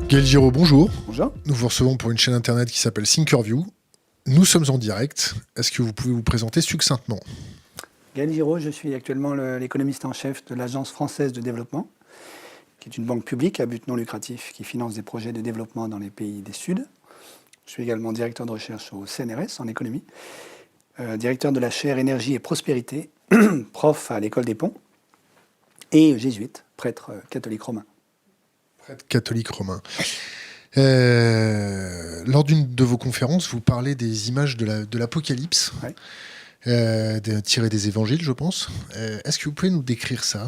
Gaël Giraud, bonjour. Bonjour. Nous vous recevons pour une chaîne internet qui s'appelle Thinkerview. Nous sommes en direct. Est-ce que vous pouvez vous présenter succinctement? Gaël Giraud, je suis actuellement l'économiste en chef de l'Agence française de développement, qui est une banque publique à but non lucratif qui finance des projets de développement dans les pays des Sud. Je suis également directeur de recherche au CNRS en économie, directeur de la chaire énergie et prospérité, prof à l'école des ponts, et jésuite, prêtre catholique romain. Prêtre catholique romain. Lors d'une de vos conférences, vous parlez des images de l'Apocalypse, Ouais. tirées des évangiles, je pense. Est-ce que vous pouvez nous décrire ça?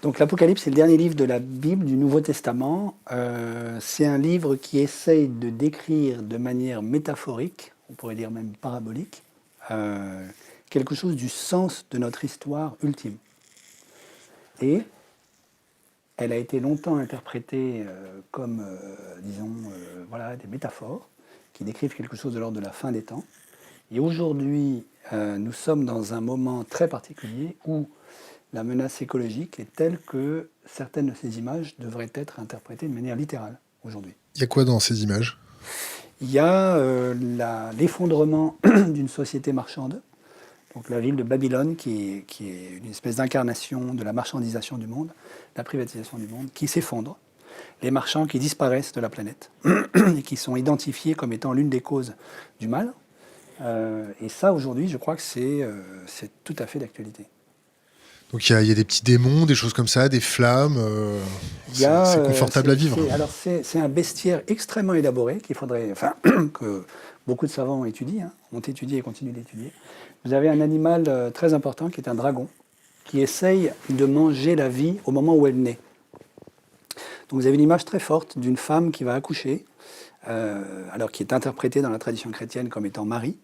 Donc l'Apocalypse, c'est le dernier livre de la Bible, du Nouveau Testament. C'est un livre qui essaye de décrire de manière métaphorique, on pourrait dire même parabolique, quelque chose du sens de notre histoire ultime. Et elle a été longtemps interprétée comme, voilà, des métaphores qui décrivent quelque chose de l'ordre de la fin des temps. Et aujourd'hui, nous sommes dans un moment très particulier où la menace écologique est telle que certaines de ces images devraient être interprétées de manière littérale aujourd'hui. Il y a quoi dans ces images? Il y a l'effondrement d'une société marchande, donc la ville de Babylone qui est une espèce d'incarnation de la marchandisation du monde, la privatisation du monde, qui s'effondre. Les marchands qui disparaissent de la planète et qui sont identifiés comme étant l'une des causes du mal. Et ça, aujourd'hui, je crois que c'est tout à fait d'actualité. Donc il y a des petits démons, des choses comme ça, des flammes. C'est confortable à vivre. C'est un bestiaire extrêmement élaboré qu'il faudrait, que beaucoup de savants étudient, ont étudié et continuent d'étudier. Vous avez un animal très important qui est un dragon, qui essaye de manger la vie au moment où elle naît. Donc vous avez une image très forte d'une femme qui va accoucher, alors qui est interprétée dans la tradition chrétienne comme étant Marie,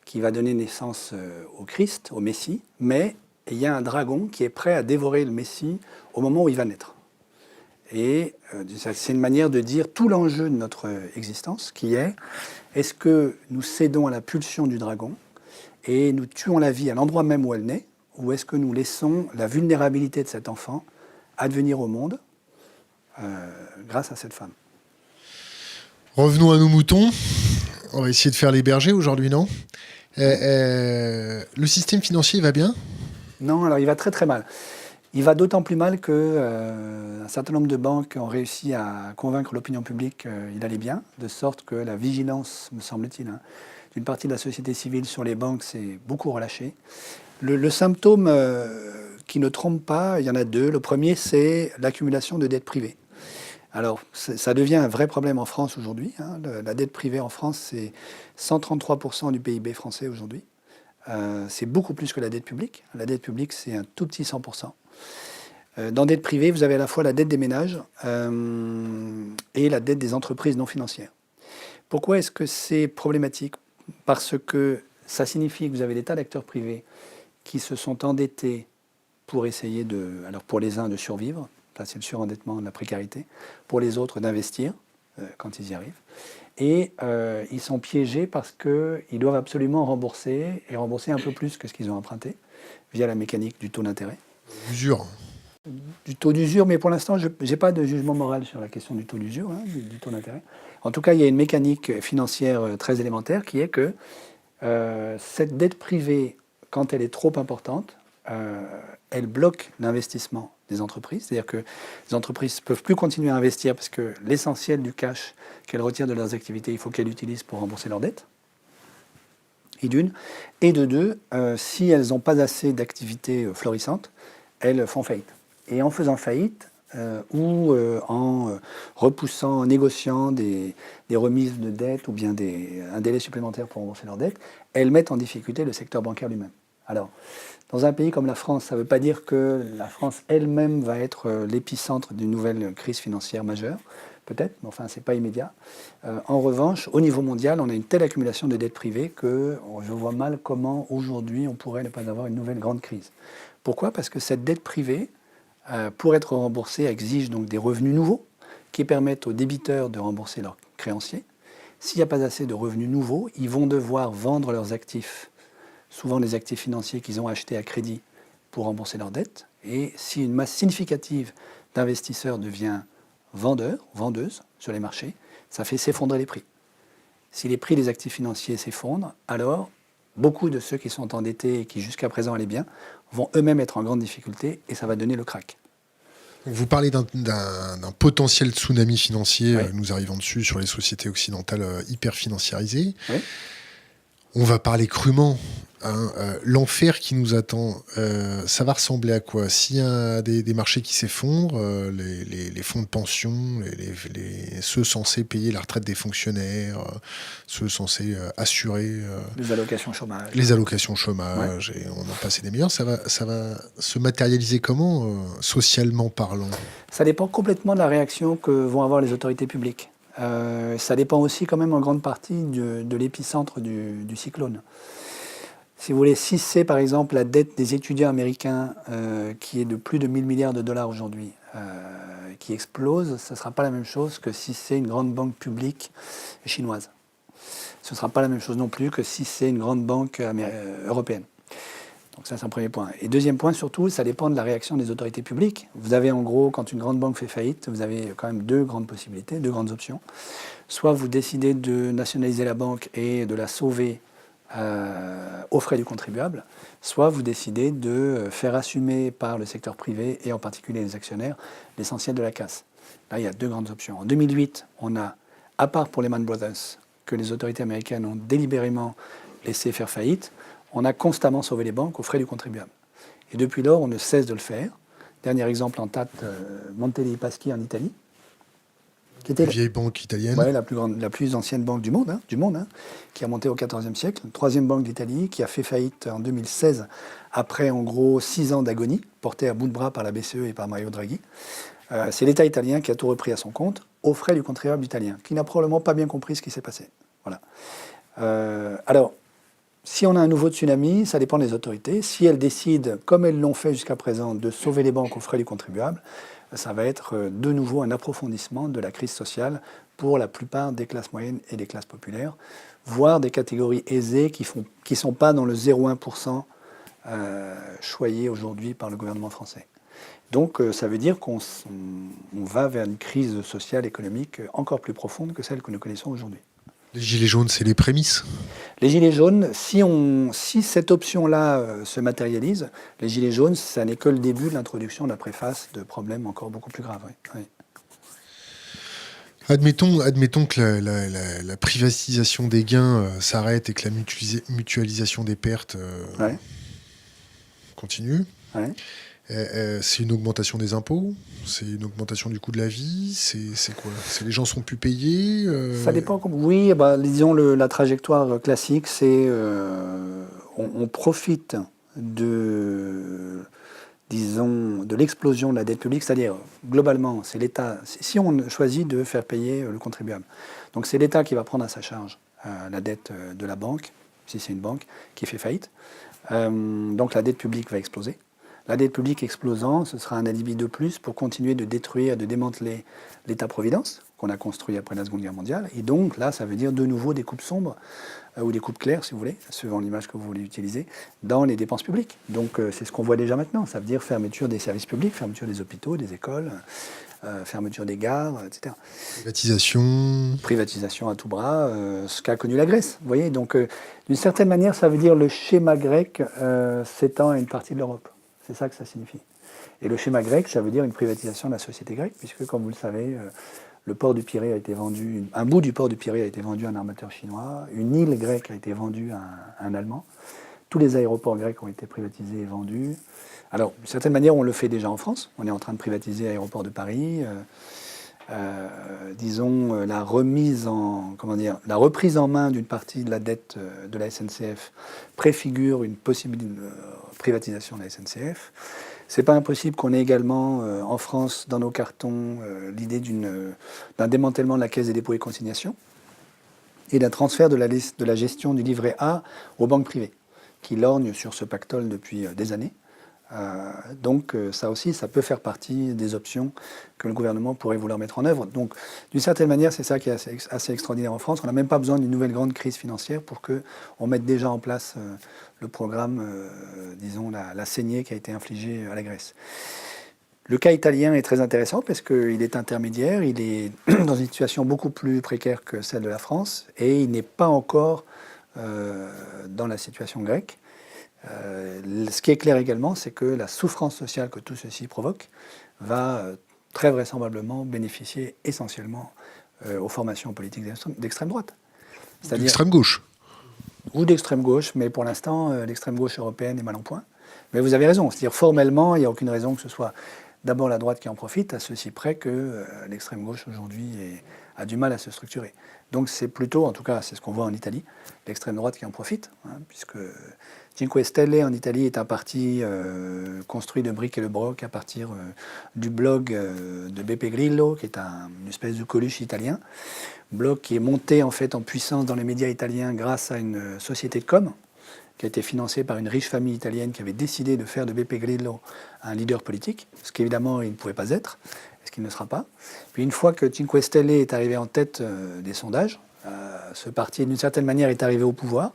qui va donner naissance au Christ, au Messie, mais il y a un dragon qui est prêt à dévorer le Messie au moment où il va naître. Et c'est une manière de dire tout l'enjeu de notre existence, qui est-ce que nous cédons à la pulsion du dragon et nous tuons la vie à l'endroit même où elle naît, ou est-ce que nous laissons la vulnérabilité de cet enfant advenir au monde grâce à cette femme? Revenons à nos moutons. On va essayer de faire les bergers aujourd'hui, non? Le système financier va bien? Non, alors il va très très mal. Il va d'autant plus mal qu'un certain nombre de banques ont réussi à convaincre l'opinion publique qu'il allait bien, de sorte que la vigilance, me semble-t-il, d'une partie de la société civile sur les banques s'est beaucoup relâchée. Le symptôme qui ne trompe pas, il y en a deux. Le premier, c'est l'accumulation de dettes privées. Alors, ça devient un vrai problème en France aujourd'hui. La dette privée en France, c'est 133% du PIB français aujourd'hui. C'est beaucoup plus que la dette publique. La dette publique, c'est un tout petit 100%. Dans dette privée, vous avez à la fois la dette des ménages et la dette des entreprises non financières. Pourquoi est-ce que c'est problématique? Parce que ça signifie que vous avez des tas d'acteurs privés qui se sont endettés pour essayer alors pour les uns de survivre, là c'est le surendettement, la précarité, pour les autres d'investir quand ils y arrivent. Et ils sont piégés parce qu'ils doivent absolument rembourser, et rembourser un peu plus que ce qu'ils ont emprunté, via la mécanique du taux d'intérêt. L'usure. Du taux d'usure, mais pour l'instant, je n'ai pas de jugement moral sur la question du taux d'usure, du taux d'intérêt. En tout cas, il y a une mécanique financière très élémentaire qui est que cette dette privée, quand elle est trop importante, elle bloque l'investissement des entreprises. C'est-à-dire que les entreprises ne peuvent plus continuer à investir parce que l'essentiel du cash qu'elles retirent de leurs activités, il faut qu'elles l'utilisent pour rembourser leurs dettes. Et d'une. Et de deux, si elles n'ont pas assez d'activités florissantes, elles font faillite. Et en faisant faillite, ou en repoussant, en négociant des remises de dettes ou bien un délai supplémentaire pour rembourser leurs dettes, elles mettent en difficulté le secteur bancaire lui-même. Alors, dans un pays comme la France, ça ne veut pas dire que la France elle-même va être l'épicentre d'une nouvelle crise financière majeure, peut-être, mais enfin, ce n'est pas immédiat. En revanche, au niveau mondial, on a une telle accumulation de dettes privées que je vois mal comment, aujourd'hui, on pourrait ne pas avoir une nouvelle grande crise. Pourquoi? Parce que cette dette privée, pour être remboursée, exige donc des revenus nouveaux qui permettent aux débiteurs de rembourser leurs créanciers. S'il n'y a pas assez de revenus nouveaux, ils vont devoir vendre leurs actifs, souvent des actifs financiers qu'ils ont achetés à crédit pour rembourser leurs dettes. Et si une masse significative d'investisseurs devient vendeuses sur les marchés, ça fait s'effondrer les prix. Si les prix des actifs financiers s'effondrent, alors beaucoup de ceux qui sont endettés et qui jusqu'à présent allaient bien vont eux-mêmes être en grande difficulté et ça va donner le crack. Vous parlez d'un potentiel tsunami financier Oui. nous arrivant dessus sur les sociétés occidentales hyper financiarisées. Oui. On va parler crûment. L'enfer qui nous attend, ça va ressembler à quoi? S'il y a des marchés qui s'effondrent, les fonds de pension, ceux censés payer la retraite des fonctionnaires, ceux censés assurer Les allocations chômage. les allocations chômage, et on en passe des meilleurs, ça va se matérialiser comment, socialement parlant? Ça dépend complètement de la réaction que vont avoir les autorités publiques. Ça dépend aussi quand même en grande partie de l'épicentre du cyclone. Si vous voulez, si c'est par exemple la dette des étudiants américains qui est de plus de 1000 milliards de dollars aujourd'hui, qui explose, ce ne sera pas la même chose que si c'est une grande banque publique chinoise. Ce ne sera pas la même chose non plus que si c'est une grande banque européenne. Donc ça, c'est un premier point. Et deuxième point, surtout, ça dépend de la réaction des autorités publiques. Vous avez en gros, quand une grande banque fait faillite, vous avez quand même deux grandes possibilités, deux grandes options. Soit vous décidez de nationaliser la banque et de la sauver aux frais du contribuable, soit vous décidez de faire assumer par le secteur privé, et en particulier les actionnaires, l'essentiel de la casse. Là, il y a deux grandes options. En 2008, on a, à part pour Lehman Brothers, que les autorités américaines ont délibérément laissé faire faillite, on a constamment sauvé les banques aux frais du contribuable. Et depuis lors, on ne cesse de le faire. Dernier exemple en date, Monte dei Paschi en Italie, qui était Une vieille banque italienne. ouais, la plus ancienne banque du monde, qui a monté au XIVe siècle. Troisième banque d'Italie, qui a fait faillite en 2016, après en gros 6 ans d'agonie, portée à bout de bras par la BCE et par Mario Draghi. C'est l'État italien qui a tout repris à son compte, aux frais du contribuable italien, qui n'a probablement pas bien compris ce qui s'est passé. Voilà. Alors, si on a un nouveau tsunami, ça dépend des autorités. Si elles décident, comme elles l'ont fait jusqu'à présent, de sauver les banques aux frais du contribuable, ça va être de nouveau un approfondissement de la crise sociale pour la plupart des classes moyennes et des classes populaires, voire des catégories aisées qui ne sont pas dans le 0,1% choyé aujourd'hui par le gouvernement français. Donc ça veut dire qu'on va vers une crise sociale, économique encore plus profonde que celle que nous connaissons aujourd'hui. Les gilets jaunes, c'est les prémices. Les gilets jaunes, si cette option-là se matérialise, les gilets jaunes, ça n'est que le début de l'introduction de la préface de problèmes encore beaucoup plus graves. Oui. Oui. Admettons que la privatisation des gains s'arrête et que la mutualisation des pertes Ouais. continue. Ouais. C'est une augmentation des impôts, c'est une augmentation du coût de la vie, c'est quoi? Les gens sont plus payés Ça dépend. Oui, disons la trajectoire classique, c'est on profite disons, de l'explosion de la dette publique, c'est-à-dire globalement, c'est l'État. Si on choisit de faire payer le contribuable, donc c'est l'État qui va prendre à sa charge la dette de la banque, si c'est une banque qui fait faillite. Donc la dette publique va exploser. La dette publique explosant, ce sera un alibi de plus pour continuer de détruire, de démanteler l'État-providence qu'on a construit après la Seconde Guerre mondiale. Et donc là, ça veut dire de nouveau des coupes sombres, ou des coupes claires, si vous voulez, suivant l'image que vous voulez utiliser, dans les dépenses publiques. Donc c'est ce qu'on voit déjà maintenant. Ça veut dire fermeture des services publics, fermeture des hôpitaux, des écoles, fermeture des gares, etc. Privatisation à tout bras, ce qu'a connu la Grèce. Vous voyez, donc d'une certaine manière, ça veut dire le schéma grec s'étend à une partie de l'Europe. C'est ça que ça signifie. Et le schéma grec, ça veut dire une privatisation de la société grecque, puisque, comme vous le savez, le port du Pirée a été vendu, un bout du port du Pirée a été vendu à un armateur chinois, une île grecque a été vendue à un Allemand, tous les aéroports grecs ont été privatisés et vendus. Alors, d'une certaine manière, on le fait déjà en France. On est en train de privatiser l'aéroport de Paris. Disons, la reprise en main d'une partie de la dette de la SNCF préfigure une possible privatisation de la SNCF. C'est pas impossible qu'on ait également en France, dans nos cartons, l'idée d'un démantèlement de la Caisse des dépôts et consignations et d'un transfert de la gestion du livret A aux banques privées, qui lorgnent sur ce pactole depuis des années. Donc ça aussi, ça peut faire partie des options que le gouvernement pourrait vouloir mettre en œuvre. Donc d'une certaine manière, c'est ça qui est assez extraordinaire en France. On n'a même pas besoin d'une nouvelle grande crise financière pour qu'on mette déjà en place le programme, disons, la saignée qui a été infligée à la Grèce. Le cas italien est très intéressant parce qu'il est intermédiaire, il est dans une situation beaucoup plus précaire que celle de la France et il n'est pas encore dans la situation grecque. Ce qui est clair également, c'est que la souffrance sociale que tout ceci provoque va très vraisemblablement bénéficier essentiellement aux formations politiques d'extrême droite. C'est-à-dire d'extrême gauche. Ou d'extrême gauche, mais pour l'instant, l'extrême gauche européenne est mal en point. Mais vous avez raison, c'est-à-dire formellement, il n'y a aucune raison que ce soit d'abord la droite qui en profite, à ceci près que l'extrême gauche aujourd'hui a du mal à se structurer. Donc c'est plutôt, en tout cas c'est ce qu'on voit en Italie, l'extrême droite qui en profite, puisque Cinque Stelle en Italie est un parti construit de briques et de broc à partir du blog de Beppe Grillo, qui est une espèce de Coluche italien, blog qui est monté en fait en puissance dans les médias italiens grâce à une société de com, qui a été financée par une riche famille italienne qui avait décidé de faire de Beppe Grillo un leader politique, ce qu'évidemment il ne pouvait pas être, ce qu'il ne sera pas. Puis une fois que Cinque Stelle est arrivé en tête des sondages, ce parti d'une certaine manière est arrivé au pouvoir,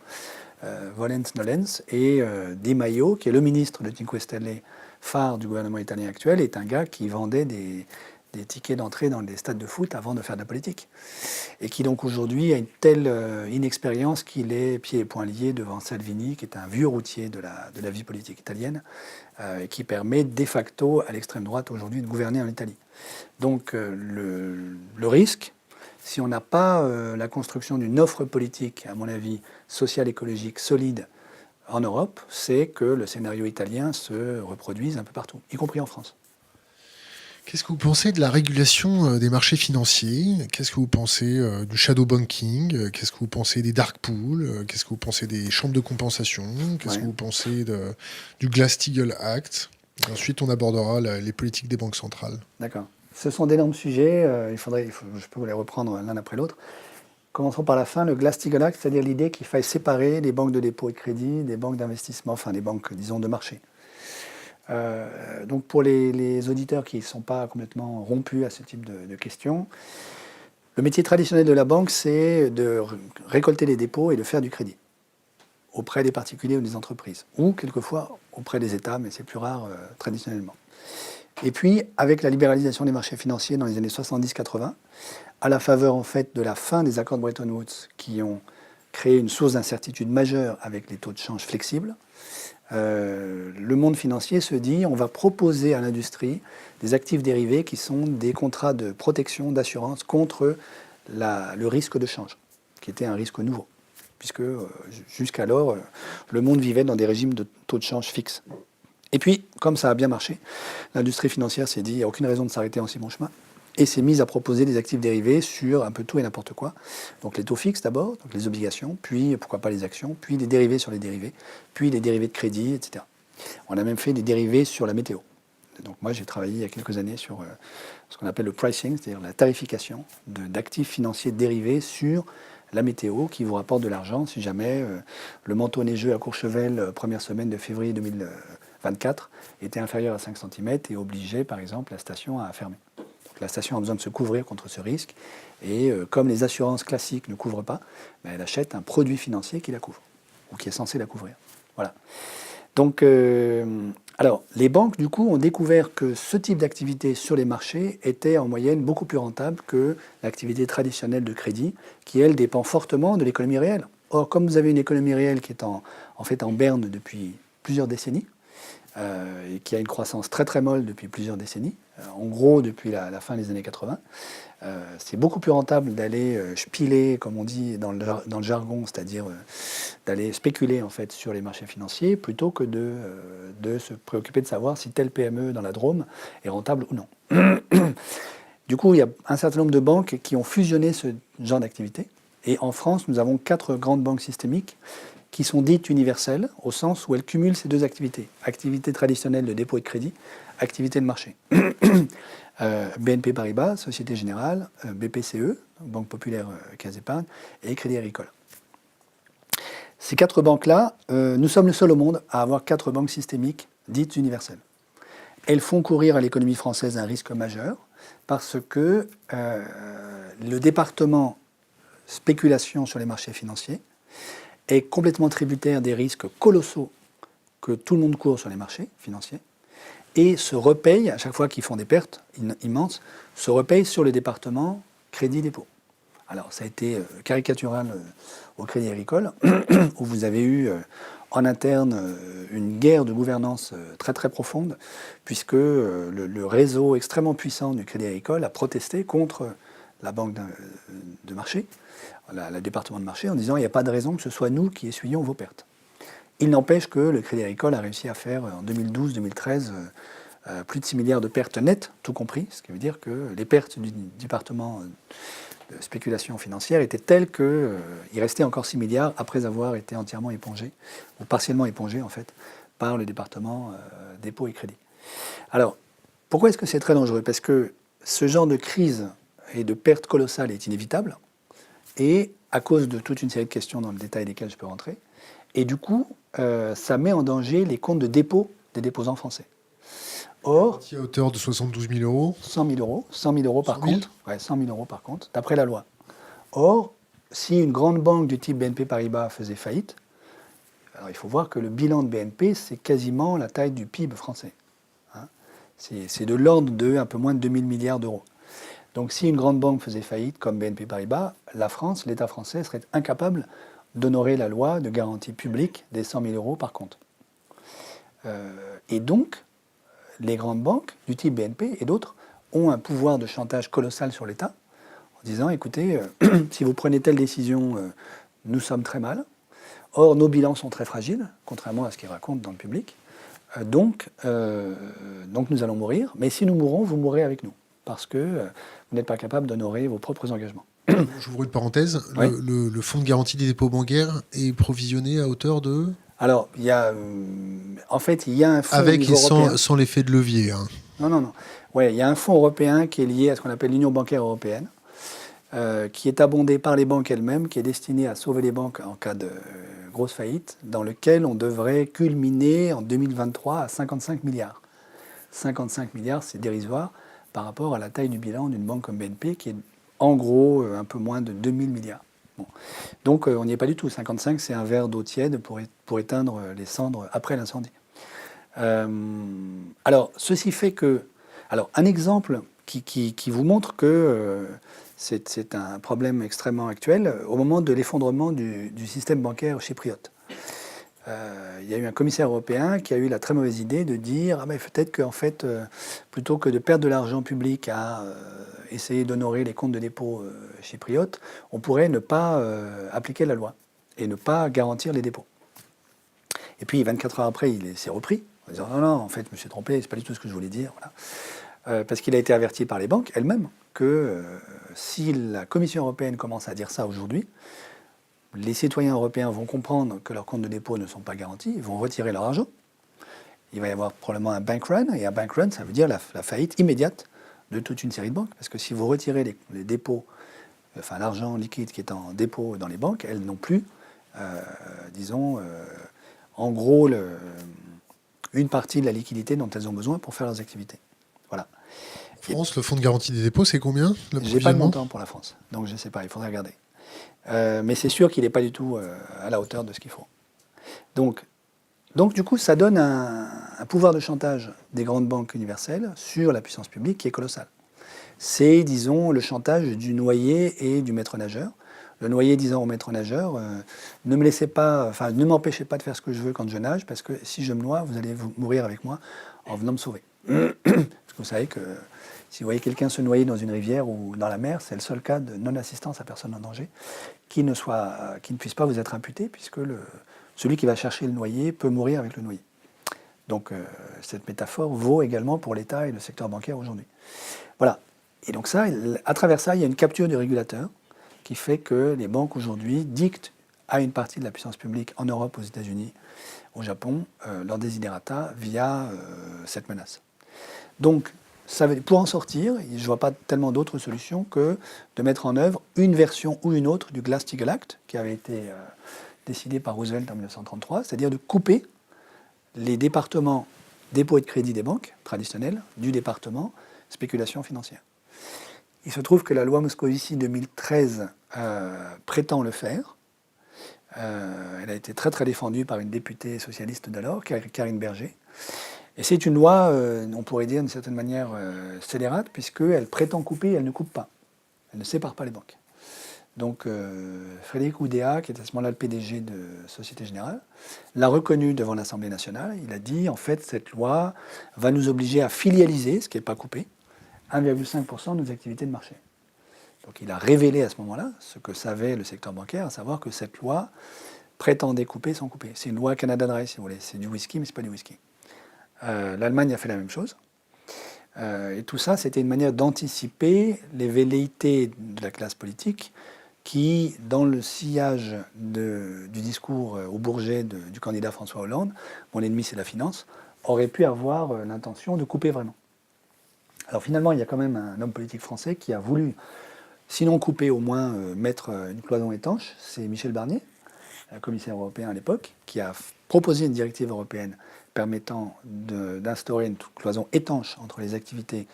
volens nolens, et Di Maio, qui est le ministre de Cinque Stelle phare du gouvernement italien actuel, est un gars qui vendait des tickets d'entrée dans des stades de foot avant de faire de la politique. Et qui donc aujourd'hui a une telle inexpérience qu'il est pieds et poings liés devant Salvini, qui est un vieux routier de la vie politique italienne, et qui permet de facto à l'extrême droite aujourd'hui de gouverner en Italie. Donc le risque, si on n'a pas la construction d'une offre politique, à mon avis, sociale, écologique, solide en Europe, c'est que le scénario italien se reproduise un peu partout, y compris en France. Qu'est-ce que vous pensez de la régulation des marchés financiers? Qu'est-ce que vous pensez du shadow banking? Qu'est-ce que vous pensez des dark pools? Qu'est-ce que vous pensez des chambres de compensation? Qu'est-ce que vous pensez du Glass-Steagall Act? Et ensuite, on abordera les politiques des banques centrales. D'accord. Ce sont d'énormes sujets. Je peux vous les reprendre l'un après l'autre. Commençons par la fin. Le Glass-Steagall Act, c'est-à-dire l'idée qu'il faille séparer les banques de dépôt et de crédit des banques d'investissement, enfin les banques, disons, de marché. Donc pour les auditeurs qui ne sont pas complètement rompus à ce type de questions, le métier traditionnel de la banque, c'est de récolter les dépôts et de faire du crédit auprès des particuliers ou des entreprises, ou quelquefois auprès des États, mais c'est plus rare traditionnellement. Et puis, avec la libéralisation des marchés financiers dans les années 70-80, à la faveur en fait de la fin des accords de Bretton Woods qui ont créé une source d'incertitude majeure avec les taux de change flexibles, le monde financier se dit on va proposer à l'industrie des actifs dérivés qui sont des contrats de protection, d'assurance contre le risque de change, qui était un risque nouveau, puisque jusqu'alors, le monde vivait dans des régimes de taux de change fixes. Et puis, comme ça a bien marché, l'industrie financière s'est dit il n'y a aucune raison de s'arrêter en si bon chemin, et s'est mise à proposer des actifs dérivés sur un peu tout et n'importe quoi. Donc les taux fixes d'abord, donc les obligations, puis pourquoi pas les actions, puis des dérivés sur les dérivés, puis les dérivés de crédit, etc. On a même fait des dérivés sur la météo. Donc moi j'ai travaillé il y a quelques années sur ce qu'on appelle le pricing, c'est-à-dire la tarification d'actifs financiers dérivés sur la météo qui vous rapporte de l'argent si jamais le manteau neigeux à Courchevel, première semaine de février 2024, était inférieur à 5 cm et obligeait par exemple la station à fermer. La station a besoin de se couvrir contre ce risque et comme les assurances classiques ne couvrent pas, elle achète un produit financier qui la couvre ou qui est censé la couvrir. Voilà. Donc, alors, les banques, du coup, ont découvert que ce type d'activité sur les marchés était en moyenne beaucoup plus rentable que l'activité traditionnelle de crédit qui, elle, dépend fortement de l'économie réelle. Or, comme vous avez une économie réelle qui est en fait en berne depuis plusieurs décennies, et qui a une croissance très très molle depuis plusieurs décennies, en gros depuis la fin des années 80. C'est beaucoup plus rentable d'aller spiler, comme on dit dans le jargon, c'est-à-dire d'aller spéculer en fait sur les marchés financiers, plutôt que de se préoccuper de savoir si telle PME dans la Drôme est rentable ou non. Du coup, il y a un certain nombre de banques qui ont fusionné ce genre d'activité. Et en France, nous avons 4 grandes banques systémiques qui sont dites universelles, au sens où elles cumulent ces deux activités. Activité traditionnelle de dépôt et de crédit, activité de marché. BNP Paribas, Société Générale, BPCE, Banque Populaire Caisse d'Épargne, et Crédit Agricole. Ces 4 banques-là, nous sommes le seul au monde à avoir 4 banques systémiques dites universelles. Elles font courir à l'économie française un risque majeur, parce que le département spéculation sur les marchés financiers est complètement tributaire des risques colossaux que tout le monde court sur les marchés financiers. et se repayent, à chaque fois qu'ils font des pertes immenses, se repayent sur le département Crédit Dépôt. Alors, ça a été caricatural au Crédit Agricole, où vous avez eu en interne une guerre de gouvernance très très profonde, puisque le réseau extrêmement puissant du Crédit Agricole a protesté contre la banque de marché, le département de marché, en disant il n'y a pas de raison que ce soit nous qui essuyions vos pertes. Il n'empêche que le Crédit Agricole a réussi à faire en 2012-2013 plus de 6 milliards de pertes nettes, tout compris, ce qui veut dire que les pertes du département de spéculation financière étaient telles qu'il restait encore 6 milliards après avoir été entièrement épongé, ou partiellement épongé en fait, par le département dépôt et crédit. Alors, pourquoi est-ce que c'est très dangereux? Parce que ce genre de crise et de perte colossale est inévitable, et à cause de toute une série de questions dans le détail desquelles je peux rentrer, et du coup, ça met en danger les comptes de dépôt des déposants français. Or, à hauteur de 72 000 euros. 100 000 euros, 100 000 euros par 100 000? compte, ouais, 100 000 euros par compte, d'après la loi. Or, si une grande banque du type BNP Paribas faisait faillite, alors il faut voir que le bilan de BNP, c'est quasiment la taille du PIB français. Hein. C'est de l'ordre de un peu moins de 2000 milliards d'euros. Donc si une grande banque faisait faillite, comme BNP Paribas, la France, l'État français, serait incapable d'honorer la loi de garantie publique des 100 000 euros par compte. Et donc, les grandes banques, du type BNP et d'autres, ont un pouvoir de chantage colossal sur l'État, en disant, écoutez, si vous prenez telle décision, nous sommes très mal. Or, nos bilans sont très fragiles, contrairement à ce qu'ils racontent dans le public. Donc, nous allons mourir, mais si nous mourons, vous mourrez avec nous, parce que vous n'êtes pas capable d'honorer vos propres engagements. J'ouvre une parenthèse. Oui. Le fonds de garantie des dépôts bancaires est provisionné à hauteur de... Alors, il y a un fonds Avec au niveau et européen. sans l'effet de levier. Hein. Non. Ouais, il y a un fonds européen qui est lié à ce qu'on appelle l'Union bancaire européenne, qui est abondé par les banques elles-mêmes, qui est destiné à sauver les banques en cas de grosse faillite, dans lequel on devrait culminer en 2023 à 55 milliards. 55 milliards, c'est dérisoire par rapport à la taille du bilan d'une banque comme BNP, qui est en gros un peu moins de 2000 milliards. Bon. Donc on n'y est pas du tout. 55, c'est un verre d'eau tiède pour éteindre les cendres après l'incendie. Alors, ceci fait que... Alors, un exemple qui vous montre que c'est un problème extrêmement actuel, au moment de l'effondrement du système bancaire chypriote. Il y a eu un commissaire européen qui a eu la très mauvaise idée de dire ah ben, peut-être qu'en fait, plutôt que de perdre de l'argent public à essayer d'honorer les comptes de dépôt chypriotes, on pourrait ne pas appliquer la loi et ne pas garantir les dépôts. Et puis 24 heures après, il s'est repris en disant non, en fait, je me suis trompé, c'est pas du tout ce que je voulais dire. Voilà. Parce qu'il a été averti par les banques elles-mêmes que si la Commission européenne commence à dire ça aujourd'hui, les citoyens européens vont comprendre que leurs comptes de dépôt ne sont pas garantis, ils vont retirer leur argent. Il va y avoir probablement un bank run, et un bank run, ça veut dire la faillite immédiate de toute une série de banques. Parce que si vous retirez les dépôts, enfin l'argent liquide qui est en dépôt dans les banques, elles n'ont plus, en gros, une partie de la liquidité dont elles ont besoin pour faire leurs activités. Voilà. En France, le fonds de garantie des dépôts, c'est combien? J'ai pas de montant pour la France, donc je ne sais pas, il faudrait regarder. Mais c'est sûr qu'il n'est pas du tout à la hauteur de ce qu'il faut. Donc, du coup, ça donne un pouvoir de chantage des grandes banques universelles sur la puissance publique qui est colossal. C'est, disons, le chantage du noyé et du maître nageur. Le noyé disant au maître nageur, ne m'empêchez pas de faire ce que je veux quand je nage, parce que si je me noie, vous allez mourir avec moi en venant me sauver. Parce que vous savez que si vous voyez quelqu'un se noyer dans une rivière ou dans la mer, c'est le seul cas de non-assistance à personne en danger qui ne puisse pas vous être imputé, puisque celui qui va chercher le noyé peut mourir avec le noyé. Donc cette métaphore vaut également pour l'État et le secteur bancaire aujourd'hui. Voilà. Et donc ça, à travers ça, il y a une capture du régulateur qui fait que les banques aujourd'hui dictent à une partie de la puissance publique en Europe, aux États-Unis, au Japon, leur desiderata via cette menace. Donc, pour en sortir, je ne vois pas tellement d'autres solutions que de mettre en œuvre une version ou une autre du Glass-Steagall Act, qui avait été décidé par Roosevelt en 1933, c'est-à-dire de couper les départements dépôt et de crédit des banques traditionnels du département spéculation financière. Il se trouve que la loi Moscovici 2013 prétend le faire. Elle a été très très défendue par une députée socialiste d'alors, Karine Berger. Et c'est une loi, on pourrait dire d'une certaine manière scélérate, puisqu'elle prétend couper et elle ne coupe pas. Elle ne sépare pas les banques. Donc Frédéric Oudéa, qui est à ce moment-là le PDG de Société Générale, l'a reconnu devant l'Assemblée nationale. Il a dit, en fait, cette loi va nous obliger à filialiser, ce qui n'est pas coupé, 1,5% de nos activités de marché. Donc il a révélé à ce moment-là ce que savait le secteur bancaire, à savoir que cette loi prétendait couper sans couper. C'est une loi Canada Dry, si vous voulez. C'est du whisky, mais ce n'est pas du whisky. L'Allemagne a fait la même chose. Et tout ça, c'était une manière d'anticiper les velléités de la classe politique qui, dans le sillage du discours au Bourget du candidat François Hollande, mon ennemi c'est la finance, aurait pu avoir l'intention de couper vraiment. Alors finalement, il y a quand même un homme politique français qui a voulu, sinon couper, au moins mettre une cloison étanche, c'est Michel Barnier, commissaire européen à l'époque, qui a proposé une directive européenne permettant d'instaurer une cloison étanche entre les activités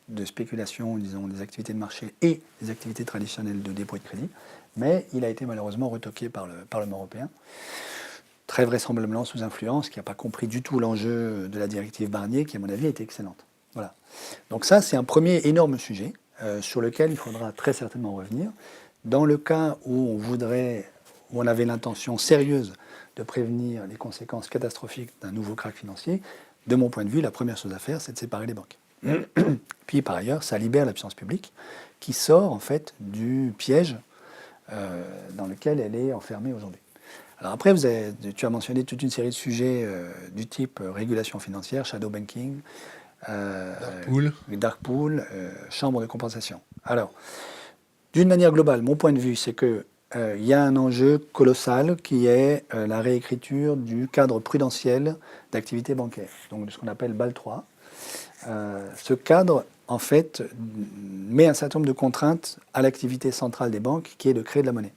de spéculation, disons, des activités de marché et les activités traditionnelles de dépôt et de crédit. Mais il a été malheureusement retoqué par le Parlement européen, très vraisemblablement sous influence, qui n'a pas compris du tout l'enjeu de la directive Barnier, qui à mon avis a été excellente. Voilà. Donc ça, c'est un premier énorme sujet sur lequel il faudra très certainement revenir. Dans le cas où on avait l'intention sérieuse de prévenir les conséquences catastrophiques d'un nouveau krach financier, de mon point de vue, la première chose à faire, c'est de séparer les banques. Puis par ailleurs, ça libère la puissance publique qui sort en fait du piège dans lequel elle est enfermée aujourd'hui. Alors après, tu as mentionné toute une série de sujets du type régulation financière, shadow banking, dark pool, chambre de compensation. Alors, d'une manière globale, mon point de vue, c'est que il y a un enjeu colossal qui est la réécriture du cadre prudentiel d'activité bancaire, donc de ce qu'on appelle BAL 3. Ce cadre, en fait, met un certain nombre de contraintes à l'activité centrale des banques, qui est de créer de la monnaie.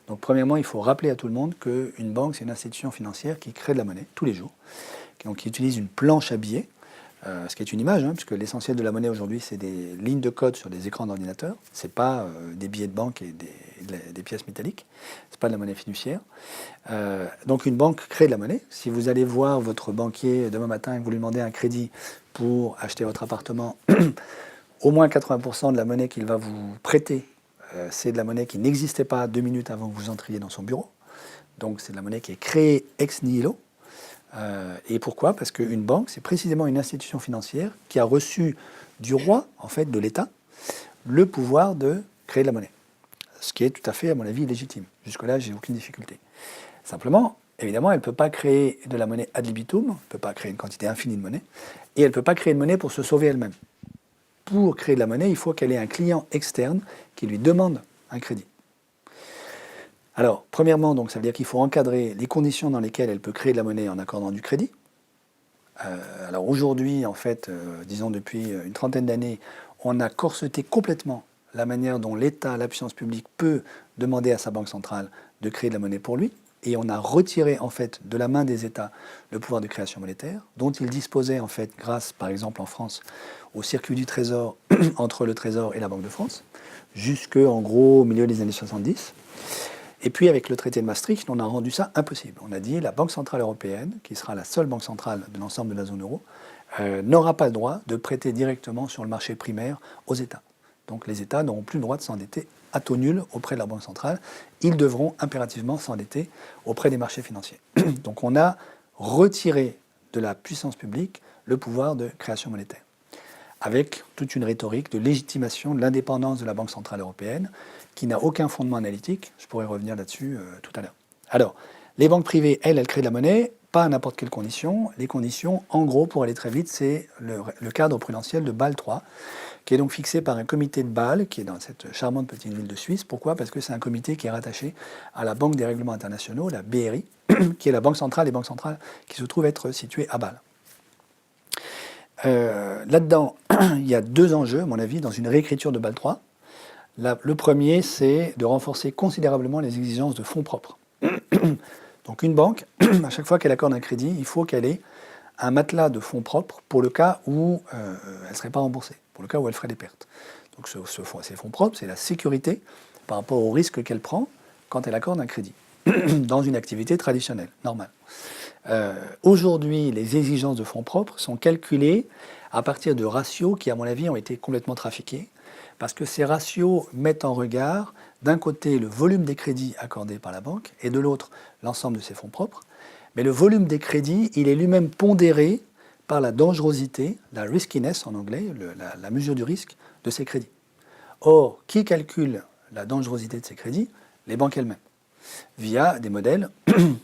Donc, premièrement, il faut rappeler à tout le monde qu'une banque, c'est une institution financière qui crée de la monnaie tous les jours, donc qui utilise une planche à billets, ce qui est une image, puisque l'essentiel de la monnaie aujourd'hui, c'est des lignes de code sur des écrans d'ordinateur. Ce n'est pas des billets de banque et des pièces métalliques. Ce n'est pas de la monnaie fiduciaire. Donc une banque crée de la monnaie. Si vous allez voir votre banquier demain matin et que vous lui demandez un crédit pour acheter votre appartement, au moins 80% de la monnaie qu'il va vous prêter, c'est de la monnaie qui n'existait pas 2 minutes avant que vous entriez dans son bureau. Donc c'est de la monnaie qui est créée ex nihilo. Et pourquoi? Parce qu'une banque, c'est précisément une institution financière qui a reçu du roi, en fait, de l'État, le pouvoir de créer de la monnaie. Ce qui est tout à fait, à mon avis, légitime. Jusque-là, j'ai aucune difficulté. Simplement, évidemment, elle ne peut pas créer de la monnaie ad libitum, elle ne peut pas créer une quantité infinie de monnaie, et elle ne peut pas créer de monnaie pour se sauver elle-même. Pour créer de la monnaie, il faut qu'elle ait un client externe qui lui demande un crédit. Alors, premièrement, donc, ça veut dire qu'il faut encadrer les conditions dans lesquelles elle peut créer de la monnaie en accordant du crédit. Alors aujourd'hui, en fait, disons depuis une trentaine d'années, on a corseté complètement la manière dont l'État, la puissance publique, peut demander à sa banque centrale de créer de la monnaie pour lui. Et on a retiré, en fait, de la main des États le pouvoir de création monétaire, dont ils disposaient, en fait, grâce, par exemple, en France, au circuit du Trésor, entre le Trésor et la Banque de France, jusque, en gros, au milieu des années 70. Et puis avec le traité de Maastricht, on a rendu ça impossible. On a dit la Banque Centrale Européenne, qui sera la seule banque centrale de l'ensemble de la zone euro, n'aura pas le droit de prêter directement sur le marché primaire aux États. Donc les États n'auront plus le droit de s'endetter à taux nul auprès de la Banque centrale. Ils devront impérativement s'endetter auprès des marchés financiers. Donc on a retiré de la puissance publique le pouvoir de création monétaire, avec toute une rhétorique de légitimation de l'indépendance de la Banque Centrale Européenne, qui n'a aucun fondement analytique. Je pourrais revenir là-dessus tout à l'heure. Alors, les banques privées, elles créent de la monnaie, pas à n'importe quelles conditions. Les conditions, en gros, pour aller très vite, c'est le cadre prudentiel de Bâle 3, qui est donc fixé par un comité de Bâle, qui est dans cette charmante petite ville de Suisse. Pourquoi? Parce que c'est un comité qui est rattaché à la Banque des règlements internationaux, la BRI, qui est la banque centrale des banques centrales, qui se trouve être située à Bâle. Là-dedans, il y a 2 enjeux, à mon avis, dans une réécriture de Bâle 3. Le premier, c'est de renforcer considérablement les exigences de fonds propres. Donc une banque, à chaque fois qu'elle accorde un crédit, il faut qu'elle ait un matelas de fonds propres pour le cas où elle ne serait pas remboursée, pour le cas où elle ferait des pertes. Donc ces fonds propres, c'est la sécurité par rapport au risque qu'elle prend quand elle accorde un crédit, dans une activité traditionnelle, normale. Aujourd'hui, les exigences de fonds propres sont calculées à partir de ratios qui, à mon avis, ont été complètement trafiqués, parce que ces ratios mettent en regard, d'un côté, le volume des crédits accordés par la banque, et de l'autre, l'ensemble de ses fonds propres. Mais le volume des crédits, il est lui-même pondéré par la dangerosité, la riskiness en anglais, la mesure du risque de ces crédits. Or, qui calcule la dangerosité de ces crédits? Les banques elles-mêmes, via des modèles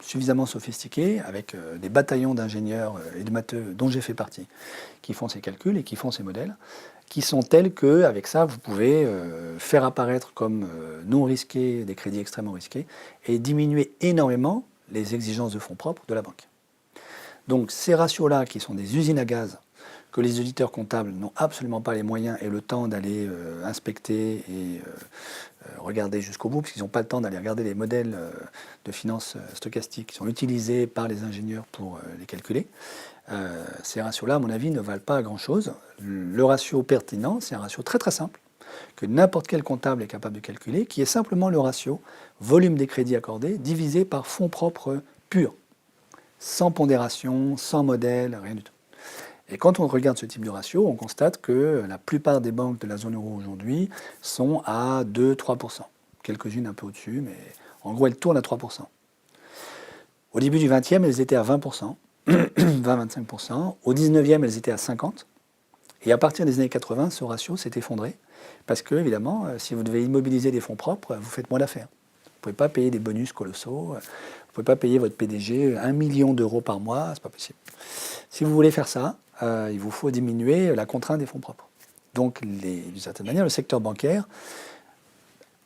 suffisamment sophistiqués, avec des bataillons d'ingénieurs et de matheux dont j'ai fait partie, qui font ces calculs et qui font ces modèles, qui sont tels qu'avec ça, vous pouvez faire apparaître comme non risqués des crédits extrêmement risqués et diminuer énormément les exigences de fonds propres de la banque. Donc ces ratios-là, qui sont des usines à gaz, que les auditeurs comptables n'ont absolument pas les moyens et le temps d'aller inspecter et regarder jusqu'au bout, parce qu'ils n'ont pas le temps d'aller regarder les modèles de finances stochastiques qui sont utilisés par les ingénieurs pour les calculer. Ces ratios-là, à mon avis, ne valent pas grand-chose. Le ratio pertinent, c'est un ratio très très simple, que n'importe quel comptable est capable de calculer, qui est simplement le ratio volume des crédits accordés divisé par fonds propres purs, sans pondération, sans modèle, rien du tout. Et quand on regarde ce type de ratio, on constate que la plupart des banques de la zone euro aujourd'hui sont à 2-3%. Quelques-unes un peu au-dessus, mais en gros, elles tournent à 3%. Au début du 20e, elles étaient à 20%, 20-25%. Au 19e, elles étaient à 50%. Et à partir des années 80, ce ratio s'est effondré. Parce que, évidemment, si vous devez immobiliser des fonds propres, vous faites moins d'affaires. Vous ne pouvez pas payer des bonus colossaux. Vous ne pouvez pas payer votre PDG 1 million d'euros par mois. Ce n'est pas possible. Si vous voulez faire ça, il vous faut diminuer la contrainte des fonds propres. Donc, d'une certaine manière, le secteur bancaire,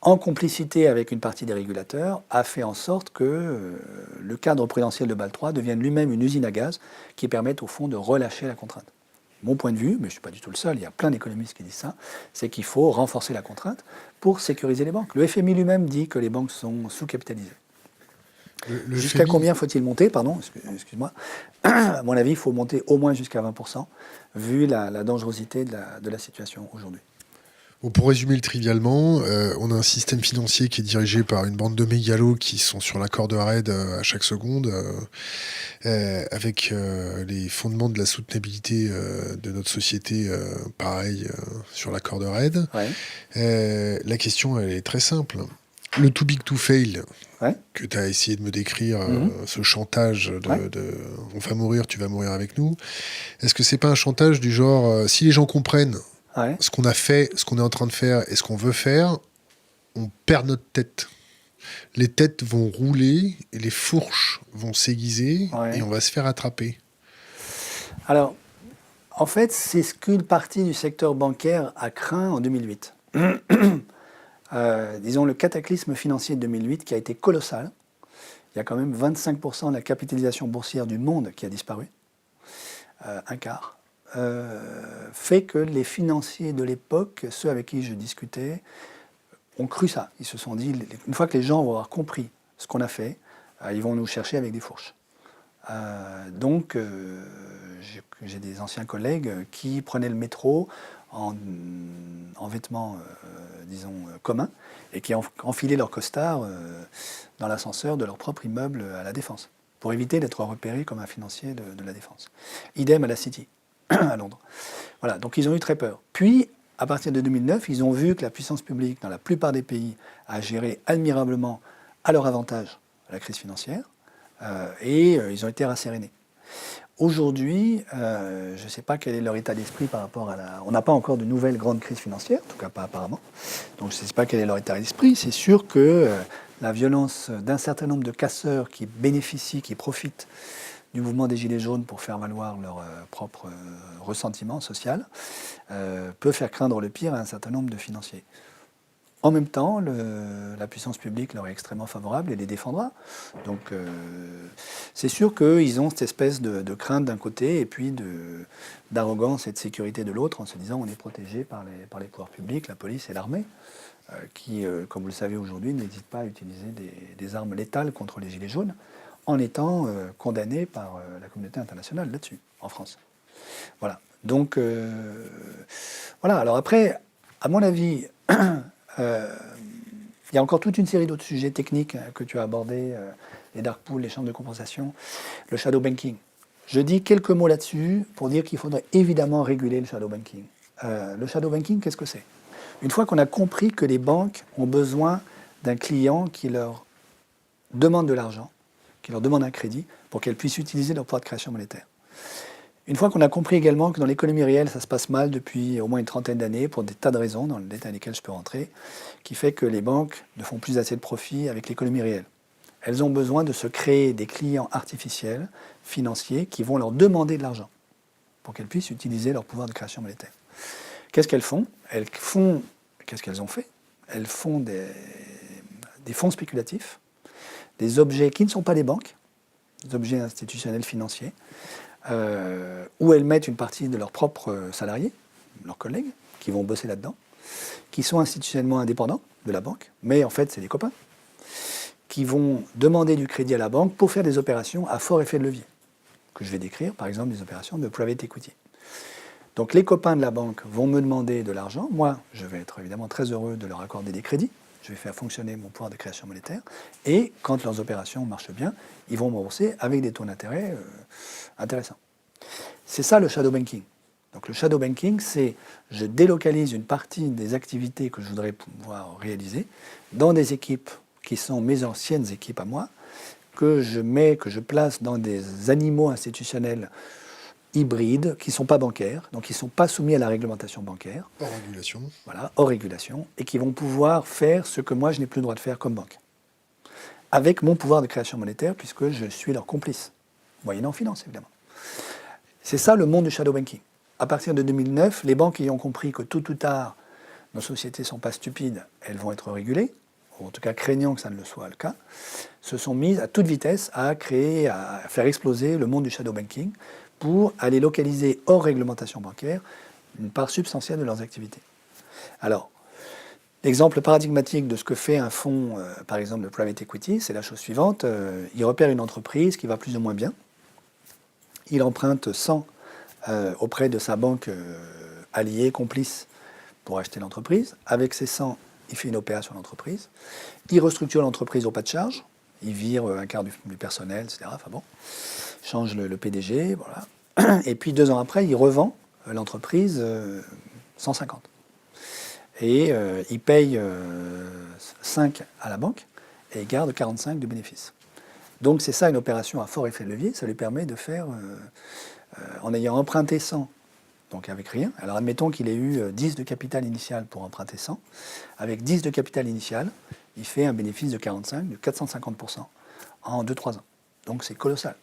en complicité avec une partie des régulateurs, a fait en sorte que le cadre prudentiel de Bâle III devienne lui-même une usine à gaz qui permette au fond de relâcher la contrainte. Mon point de vue, mais je ne suis pas du tout le seul, il y a plein d'économistes qui disent ça, c'est qu'il faut renforcer la contrainte pour sécuriser les banques. Le FMI lui-même dit que les banques sont sous-capitalisées. Jusqu'à combien faut-il monter? Pardon, excuse-moi. À mon avis, il faut monter au moins jusqu'à 20%, vu la dangerosité de la situation aujourd'hui. Bon, pour résumer le trivialement, on a un système financier qui est dirigé par une bande de mégalos qui sont sur la corde raide à chaque seconde, avec les fondements de la soutenabilité de notre société, pareil, sur la corde raide. Ouais. La question, elle est très simple. Le too big to fail, Ouais. que tu as essayé de me décrire, ce chantage de on va mourir, tu vas mourir avec nous, est-ce que c'est pas un chantage du genre, si les gens comprennent ce qu'on a fait, ce qu'on est en train de faire et ce qu'on veut faire, on perd notre tête. Les têtes vont rouler, et les fourches vont s'aiguiser et on va se faire attraper. Alors, en fait, c'est ce qu'une partie du secteur bancaire a craint en 2008. Disons le cataclysme financier de 2008 qui a été colossal. Il y a quand même 25% de la capitalisation boursière du monde qui a disparu. Un quart. Fait que les financiers de l'époque, ceux avec qui je discutais, ont cru ça. Ils se sont dit, une fois que les gens vont avoir compris ce qu'on a fait, ils vont nous chercher avec des fourches. Donc, j'ai des anciens collègues qui prenaient le métro en vêtements, disons, communs, et qui enfilaient leur costard dans l'ascenseur de leur propre immeuble à la Défense, pour éviter d'être repérés comme un financier de la Défense. Idem à la City, à Londres. Voilà, donc ils ont eu très peur. Puis, à partir de 2009, ils ont vu que la puissance publique, dans la plupart des pays, a géré admirablement à leur avantage la crise financière, et ils ont été rassérénés. Aujourd'hui, je ne sais pas quel est leur état d'esprit par rapport à la... On n'a pas encore de nouvelles grandes crises financières, en tout cas pas apparemment. Donc je ne sais pas quel est leur état d'esprit. C'est sûr que la violence d'un certain nombre de casseurs qui bénéficient, qui profitent du mouvement des Gilets jaunes pour faire valoir leur propre ressentiment social, peut faire craindre le pire à un certain nombre de financiers. En même temps, la puissance publique leur est extrêmement favorable et les défendra. Donc c'est sûr qu'ils ont cette espèce de crainte d'un côté et puis d'arrogance et de sécurité de l'autre en se disant on est protégé par les pouvoirs publics, la police et l'armée, qui, comme vous le savez aujourd'hui, n'hésitent pas à utiliser des armes létales contre les Gilets jaunes en étant condamnés par la communauté internationale là-dessus, en France. Voilà. Donc, voilà. Alors après, à mon avis... Il y a encore toute une série d'autres sujets techniques que tu as abordés, les dark pools, les chambres de compensation, le shadow banking. Je dis quelques mots là-dessus pour dire qu'il faudrait évidemment réguler le shadow banking. Le shadow banking, qu'est-ce que c'est? Une fois qu'on a compris que les banques ont besoin d'un client qui leur demande de l'argent, qui leur demande un crédit pour qu'elles puissent utiliser leur pouvoir de création monétaire. Une fois qu'on a compris également que dans l'économie réelle, ça se passe mal depuis au moins une trentaine d'années, pour des tas de raisons, dans le détail desquelles je peux rentrer, qui fait que les banques ne font plus assez de profit avec l'économie réelle. Elles ont besoin de se créer des clients artificiels, financiers, qui vont leur demander de l'argent pour qu'elles puissent utiliser leur pouvoir de création monétaire. Qu'est-ce qu'elles font? Qu'est-ce qu'elles ont fait? Elles font des fonds spéculatifs, des objets qui ne sont pas des banques, des objets institutionnels financiers, où elles mettent une partie de leurs propres salariés, leurs collègues, qui vont bosser là-dedans, qui sont institutionnellement indépendants de la banque, mais en fait c'est des copains, qui vont demander du crédit à la banque pour faire des opérations à fort effet de levier, que je vais décrire, par exemple des opérations de private equity. Donc les copains de la banque vont me demander de l'argent, moi je vais être évidemment très heureux de leur accorder des crédits, je vais faire fonctionner mon pouvoir de création monétaire, et quand leurs opérations marchent bien, ils vont me rembourser avec des taux d'intérêt intéressants. C'est ça le shadow banking. Donc le shadow banking, c'est je délocalise une partie des activités que je voudrais pouvoir réaliser dans des équipes qui sont mes anciennes équipes à moi, que je place dans des animaux institutionnels hybrides qui ne sont pas bancaires, donc qui ne sont pas soumis à la réglementation bancaire. Hors régulation. Voilà, hors régulation, et qui vont pouvoir faire ce que moi je n'ai plus le droit de faire comme banque. Avec mon pouvoir de création monétaire, puisque je suis leur complice, moyennant finance évidemment. C'est ça le monde du shadow banking. À partir de 2009, les banques ayant compris que tôt ou tard, nos sociétés ne sont pas stupides, elles vont être régulées, ou en tout cas craignant que ça ne le soit le cas, se sont mises à toute vitesse à créer, à faire exploser le monde du shadow banking pour aller localiser hors réglementation bancaire une part substantielle de leurs activités. Alors, l'exemple paradigmatique de ce que fait un fonds, par exemple de private equity, c'est la chose suivante. Il repère une entreprise qui va plus ou moins bien. Il emprunte 100 auprès de sa banque alliée, complice, pour acheter l'entreprise. Avec ces 100, il fait une opération sur l'entreprise. Il restructure l'entreprise au pas de charge. Il vire un quart du personnel, etc. Enfin bon, change le PDG, voilà. Et puis 2 ans après, il revend l'entreprise 150. Et il paye 5 à la banque et il garde 45 de bénéfices. Donc c'est ça une opération à fort effet de levier. Ça lui permet de faire, en ayant emprunté 100, donc avec rien. Alors admettons qu'il ait eu 10 de capital initial pour emprunter 100. Avec 10 de capital initial, il fait un bénéfice de 45, de 450% en 2-3 ans. Donc c'est colossal.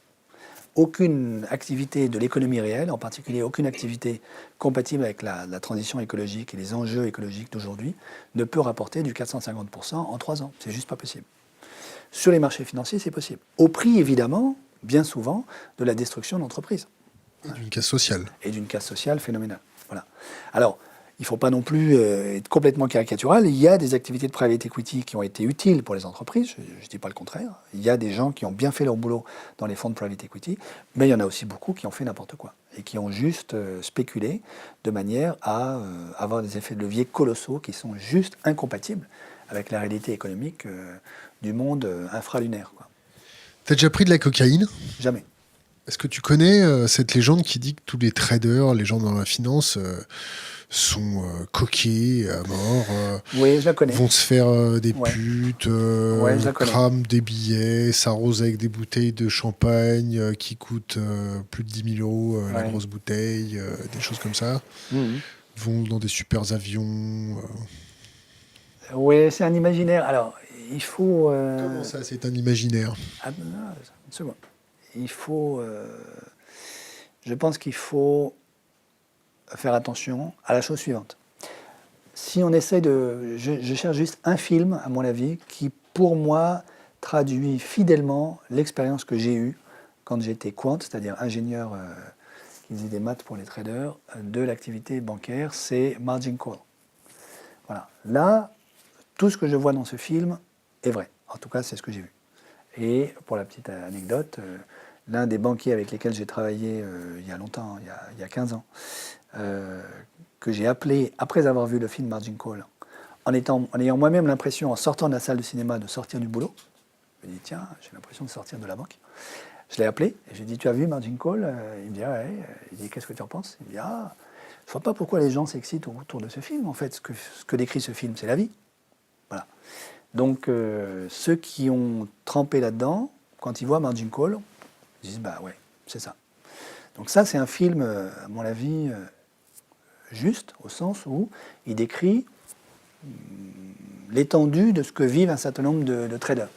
Aucune activité de l'économie réelle, en particulier aucune activité compatible avec la transition écologique et les enjeux écologiques d'aujourd'hui, ne peut rapporter du 450% en 3 ans. C'est juste pas possible. Sur les marchés financiers, c'est possible. Au prix, évidemment, bien souvent, de la destruction d'entreprises. Et d'une casse sociale. Et d'une casse sociale phénoménale. Voilà. Alors, il ne faut pas non plus être complètement caricatural. Il y a des activités de private equity qui ont été utiles pour les entreprises, je ne dis pas le contraire. Il y a des gens qui ont bien fait leur boulot dans les fonds de private equity, mais il y en a aussi beaucoup qui ont fait n'importe quoi et qui ont juste spéculé de manière à avoir des effets de levier colossaux qui sont juste incompatibles avec la réalité économique du monde infralunaire. T'as déjà pris de la cocaïne? Jamais. Est-ce que tu connais cette légende qui dit que tous les traders, les gens dans la finance, sont coqués à mort, oui, je la connais. vont se faire des putes, ouais, crament des billets, s'arrosent avec des bouteilles de champagne qui coûtent plus de 10 000 euros la grosse bouteille, des choses comme ça, vont dans des super avions. Oui, c'est un imaginaire. Alors, il faut... Comment ça, c'est un imaginaire? Ah, non, une seconde. Il faut... je pense qu'il faut faire attention à la chose suivante. Si on essaie de... Je cherche juste un film, à mon avis, qui, pour moi, traduit fidèlement l'expérience que j'ai eue quand j'étais quant, c'est-à-dire ingénieur qui faisait des maths pour les traders, de l'activité bancaire, c'est Margin Call. Voilà. Là, tout ce que je vois dans ce film est vrai. En tout cas, c'est ce que j'ai vu. Et pour la petite anecdote, l'un des banquiers avec lesquels j'ai travaillé il y a longtemps, il y a 15 ans, que j'ai appelé, après avoir vu le film Margin Call, en ayant moi-même l'impression, en sortant de la salle de cinéma, de sortir du boulot. Je me dis, tiens, j'ai l'impression de sortir de la banque. Je l'ai appelé, et j'ai dit, tu as vu Margin Call? Il me dit, ouais. Il dit, qu'est-ce que tu en penses? Il me dit, ah, je ne vois pas pourquoi les gens s'excitent autour de ce film. En fait, ce que décrit ce film, c'est la vie. Voilà. Donc, ceux qui ont trempé là-dedans, quand ils voient Margin Call, ils disent, bah ouais, c'est ça. Donc ça, c'est un film, à mon avis, juste, au sens où il décrit l'étendue de ce que vivent un certain nombre de traders.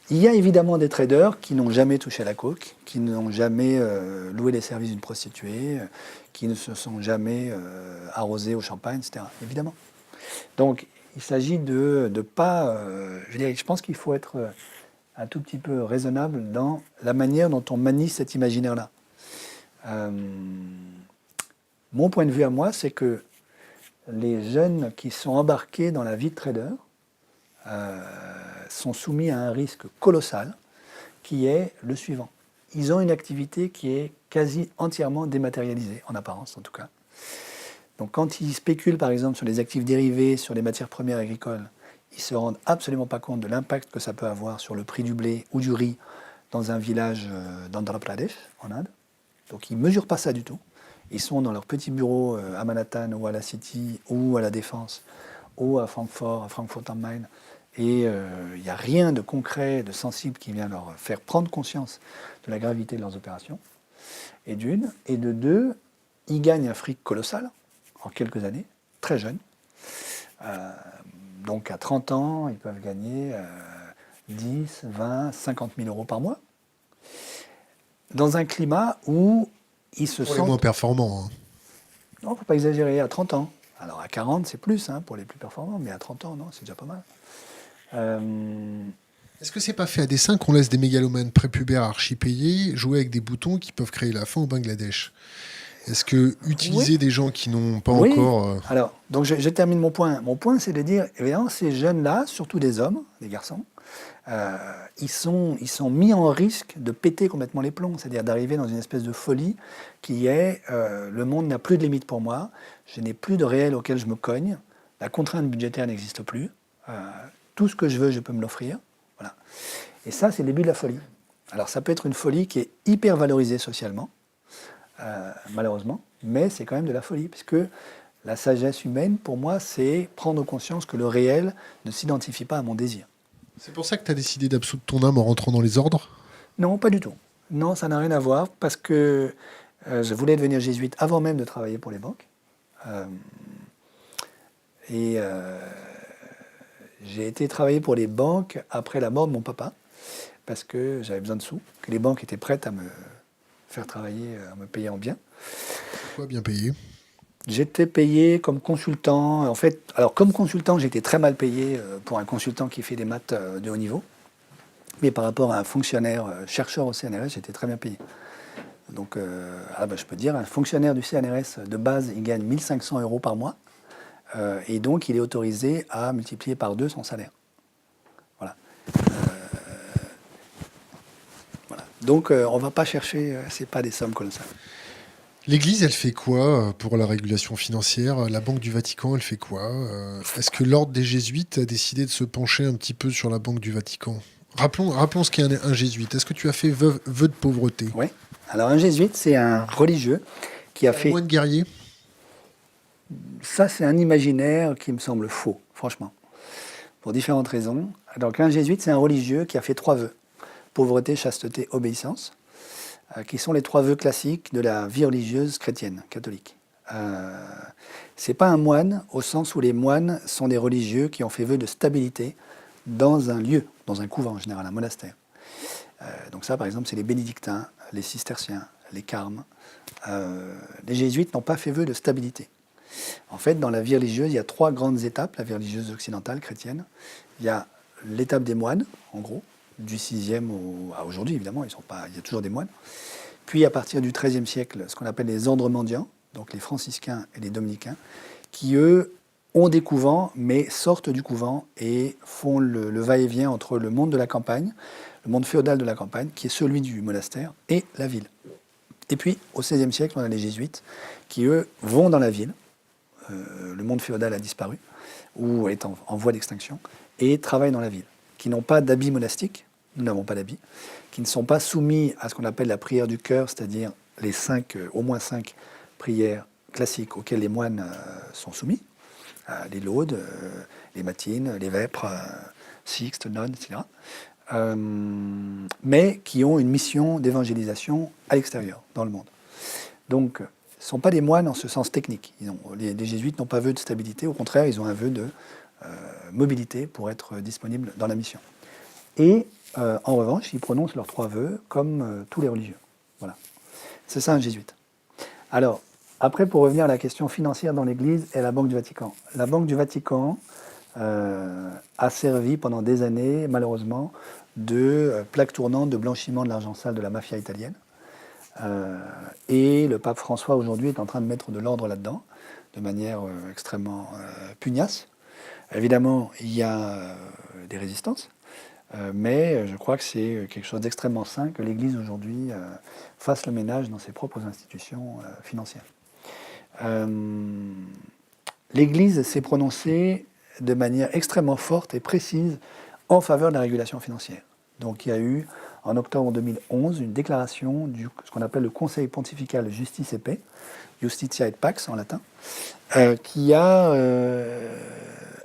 Il y a évidemment des traders qui n'ont jamais touché à la coke, qui n'ont jamais loué les services d'une prostituée, qui ne se sont jamais arrosés au champagne, etc. Évidemment. Donc, il s'agit de pas... je pense qu'il faut être un tout petit peu raisonnable dans la manière dont on manie cet imaginaire-là. Mon point de vue à moi, c'est que les jeunes qui sont embarqués dans la vie de trader sont soumis à un risque colossal qui est le suivant. Ils ont une activité qui est quasi entièrement dématérialisée, en apparence en tout cas. Donc quand ils spéculent par exemple sur les actifs dérivés, sur les matières premières agricoles, ils ne se rendent absolument pas compte de l'impact que ça peut avoir sur le prix du blé ou du riz dans un village d'Andhra Pradesh, en Inde. Donc ils ne mesurent pas ça du tout. Ils sont dans leur petit bureau à Manhattan ou à la City ou à la Défense ou à Francfort, à Frankfurt am Main. Et il n'y a rien de concret, de sensible qui vient leur faire prendre conscience de la gravité de leurs opérations. Et d'une. Et de deux, ils gagnent un fric colossal en quelques années, très jeunes. Donc à 30 ans, ils peuvent gagner 10, 20, 50 000 euros par mois. Dans un climat où ils se sentent... les moins performants. Hein. Non, il ne faut pas exagérer, à 30 ans. Alors à 40, c'est plus pour les plus performants, mais à 30 ans, non, c'est déjà pas mal. Est-ce que c'est pas fait à dessein qu'on laisse des mégalomanes prépubères archi-payés jouer avec des boutons qui peuvent créer la faim au Bangladesh? Est-ce que utiliser des gens qui n'ont pas encore... Alors, donc je termine mon point. Mon point, c'est de dire, évidemment, ces jeunes-là, surtout des hommes, des garçons, ils sont mis en risque de péter complètement les plombs, c'est-à-dire d'arriver dans une espèce de folie qui est le monde n'a plus de limite pour moi, je n'ai plus de réel auquel je me cogne, la contrainte budgétaire n'existe plus, tout ce que je veux, je peux me l'offrir. Voilà. Et ça, c'est le début de la folie. Alors, ça peut être une folie qui est hyper valorisée socialement, malheureusement, mais c'est quand même de la folie, puisque la sagesse humaine, pour moi, c'est prendre conscience que le réel ne s'identifie pas à mon désir. C'est pour ça que tu as décidé d'absoudre ton âme en rentrant dans les ordres? Non, pas du tout. Non, ça n'a rien à voir, parce que je voulais devenir jésuite avant même de travailler pour les banques. J'ai été travailler pour les banques après la mort de mon papa, parce que j'avais besoin de sous, que les banques étaient prêtes à me faire travailler, à me payer en bien. Pourquoi bien payé? J'étais payé comme consultant. En fait, alors comme consultant, j'étais très mal payé pour un consultant qui fait des maths de haut niveau. Mais par rapport à un fonctionnaire chercheur au CNRS, j'étais très bien payé. Donc, je peux dire, un fonctionnaire du CNRS de base, il gagne 1 500 euros par mois. Et donc, il est autorisé à multiplier par 2 son salaire. Voilà. Donc, on ne va pas chercher, ce n'est pas des sommes colossales. L'Église, elle fait quoi pour la régulation financière? La Banque du Vatican, elle fait quoi? Est-ce que l'ordre des jésuites a décidé de se pencher un petit peu sur la Banque du Vatican? Rappelons ce qu'est un jésuite. Est-ce que tu as fait vœu de pauvreté? Oui. Alors, un jésuite, c'est un religieux qui a fait... Un moine guerrier? Ça, c'est un imaginaire qui me semble faux, franchement, pour différentes raisons. Donc, un jésuite, c'est un religieux qui a fait 3 vœux. Pauvreté, chasteté, obéissance, qui sont les 3 vœux classiques de la vie religieuse chrétienne, catholique. C'est pas un moine, au sens où les moines sont des religieux qui ont fait vœu de stabilité dans un lieu, dans un couvent en général, un monastère. Donc ça, par exemple, c'est les bénédictins, les cisterciens, les carmes. Les jésuites n'ont pas fait vœu de stabilité. En fait, dans la vie religieuse, il y a 3 grandes étapes, la vie religieuse occidentale, chrétienne. Il y a l'étape des moines, en gros, du 6e à aujourd'hui, évidemment, il y a toujours des moines. Puis, à partir du XIIIe siècle, ce qu'on appelle les ordres mendiants, donc les franciscains et les dominicains, qui, eux, ont des couvents, mais sortent du couvent et font le va-et-vient entre le monde de la campagne, le monde féodal de la campagne, qui est celui du monastère, et la ville. Et puis, au XVIe siècle, on a les jésuites, qui, eux, vont dans la ville. Le monde féodal a disparu. ou est en voie d'extinction, et travaillent dans la ville, qui n'ont pas d'habit monastique, nous n'avons pas d'habit, qui ne sont pas soumis à ce qu'on appelle la prière du cœur, c'est-à-dire les au moins 5 prières classiques auxquelles les moines sont soumis, les laudes, les matines, les vêpres, sixtes, nonnes, etc. Mais qui ont une mission d'évangélisation à l'extérieur, dans le monde. Donc, ce ne sont pas des moines en ce sens technique. Les jésuites n'ont pas vœu de stabilité, au contraire, ils ont un vœu de mobilité pour être disponibles dans la mission. Et en revanche, ils prononcent leurs 3 vœux comme tous les religieux. Voilà. C'est ça un jésuite. Alors, après, pour revenir à la question financière dans l'Église et la Banque du Vatican. La Banque du Vatican a servi pendant des années, malheureusement, de plaque tournante de blanchiment de l'argent sale de la mafia italienne. Et le pape François, aujourd'hui, est en train de mettre de l'ordre là-dedans, de manière extrêmement pugnace. Évidemment, il y a des résistances, mais je crois que c'est quelque chose d'extrêmement sain que l'Église, aujourd'hui, fasse le ménage dans ses propres institutions financières. L'Église s'est prononcée de manière extrêmement forte et précise en faveur de la régulation financière. Donc il y a eu, en octobre 2011, une déclaration de ce qu'on appelle le Conseil pontifical Justice et Paix, Justitia et Pax en latin, qui a,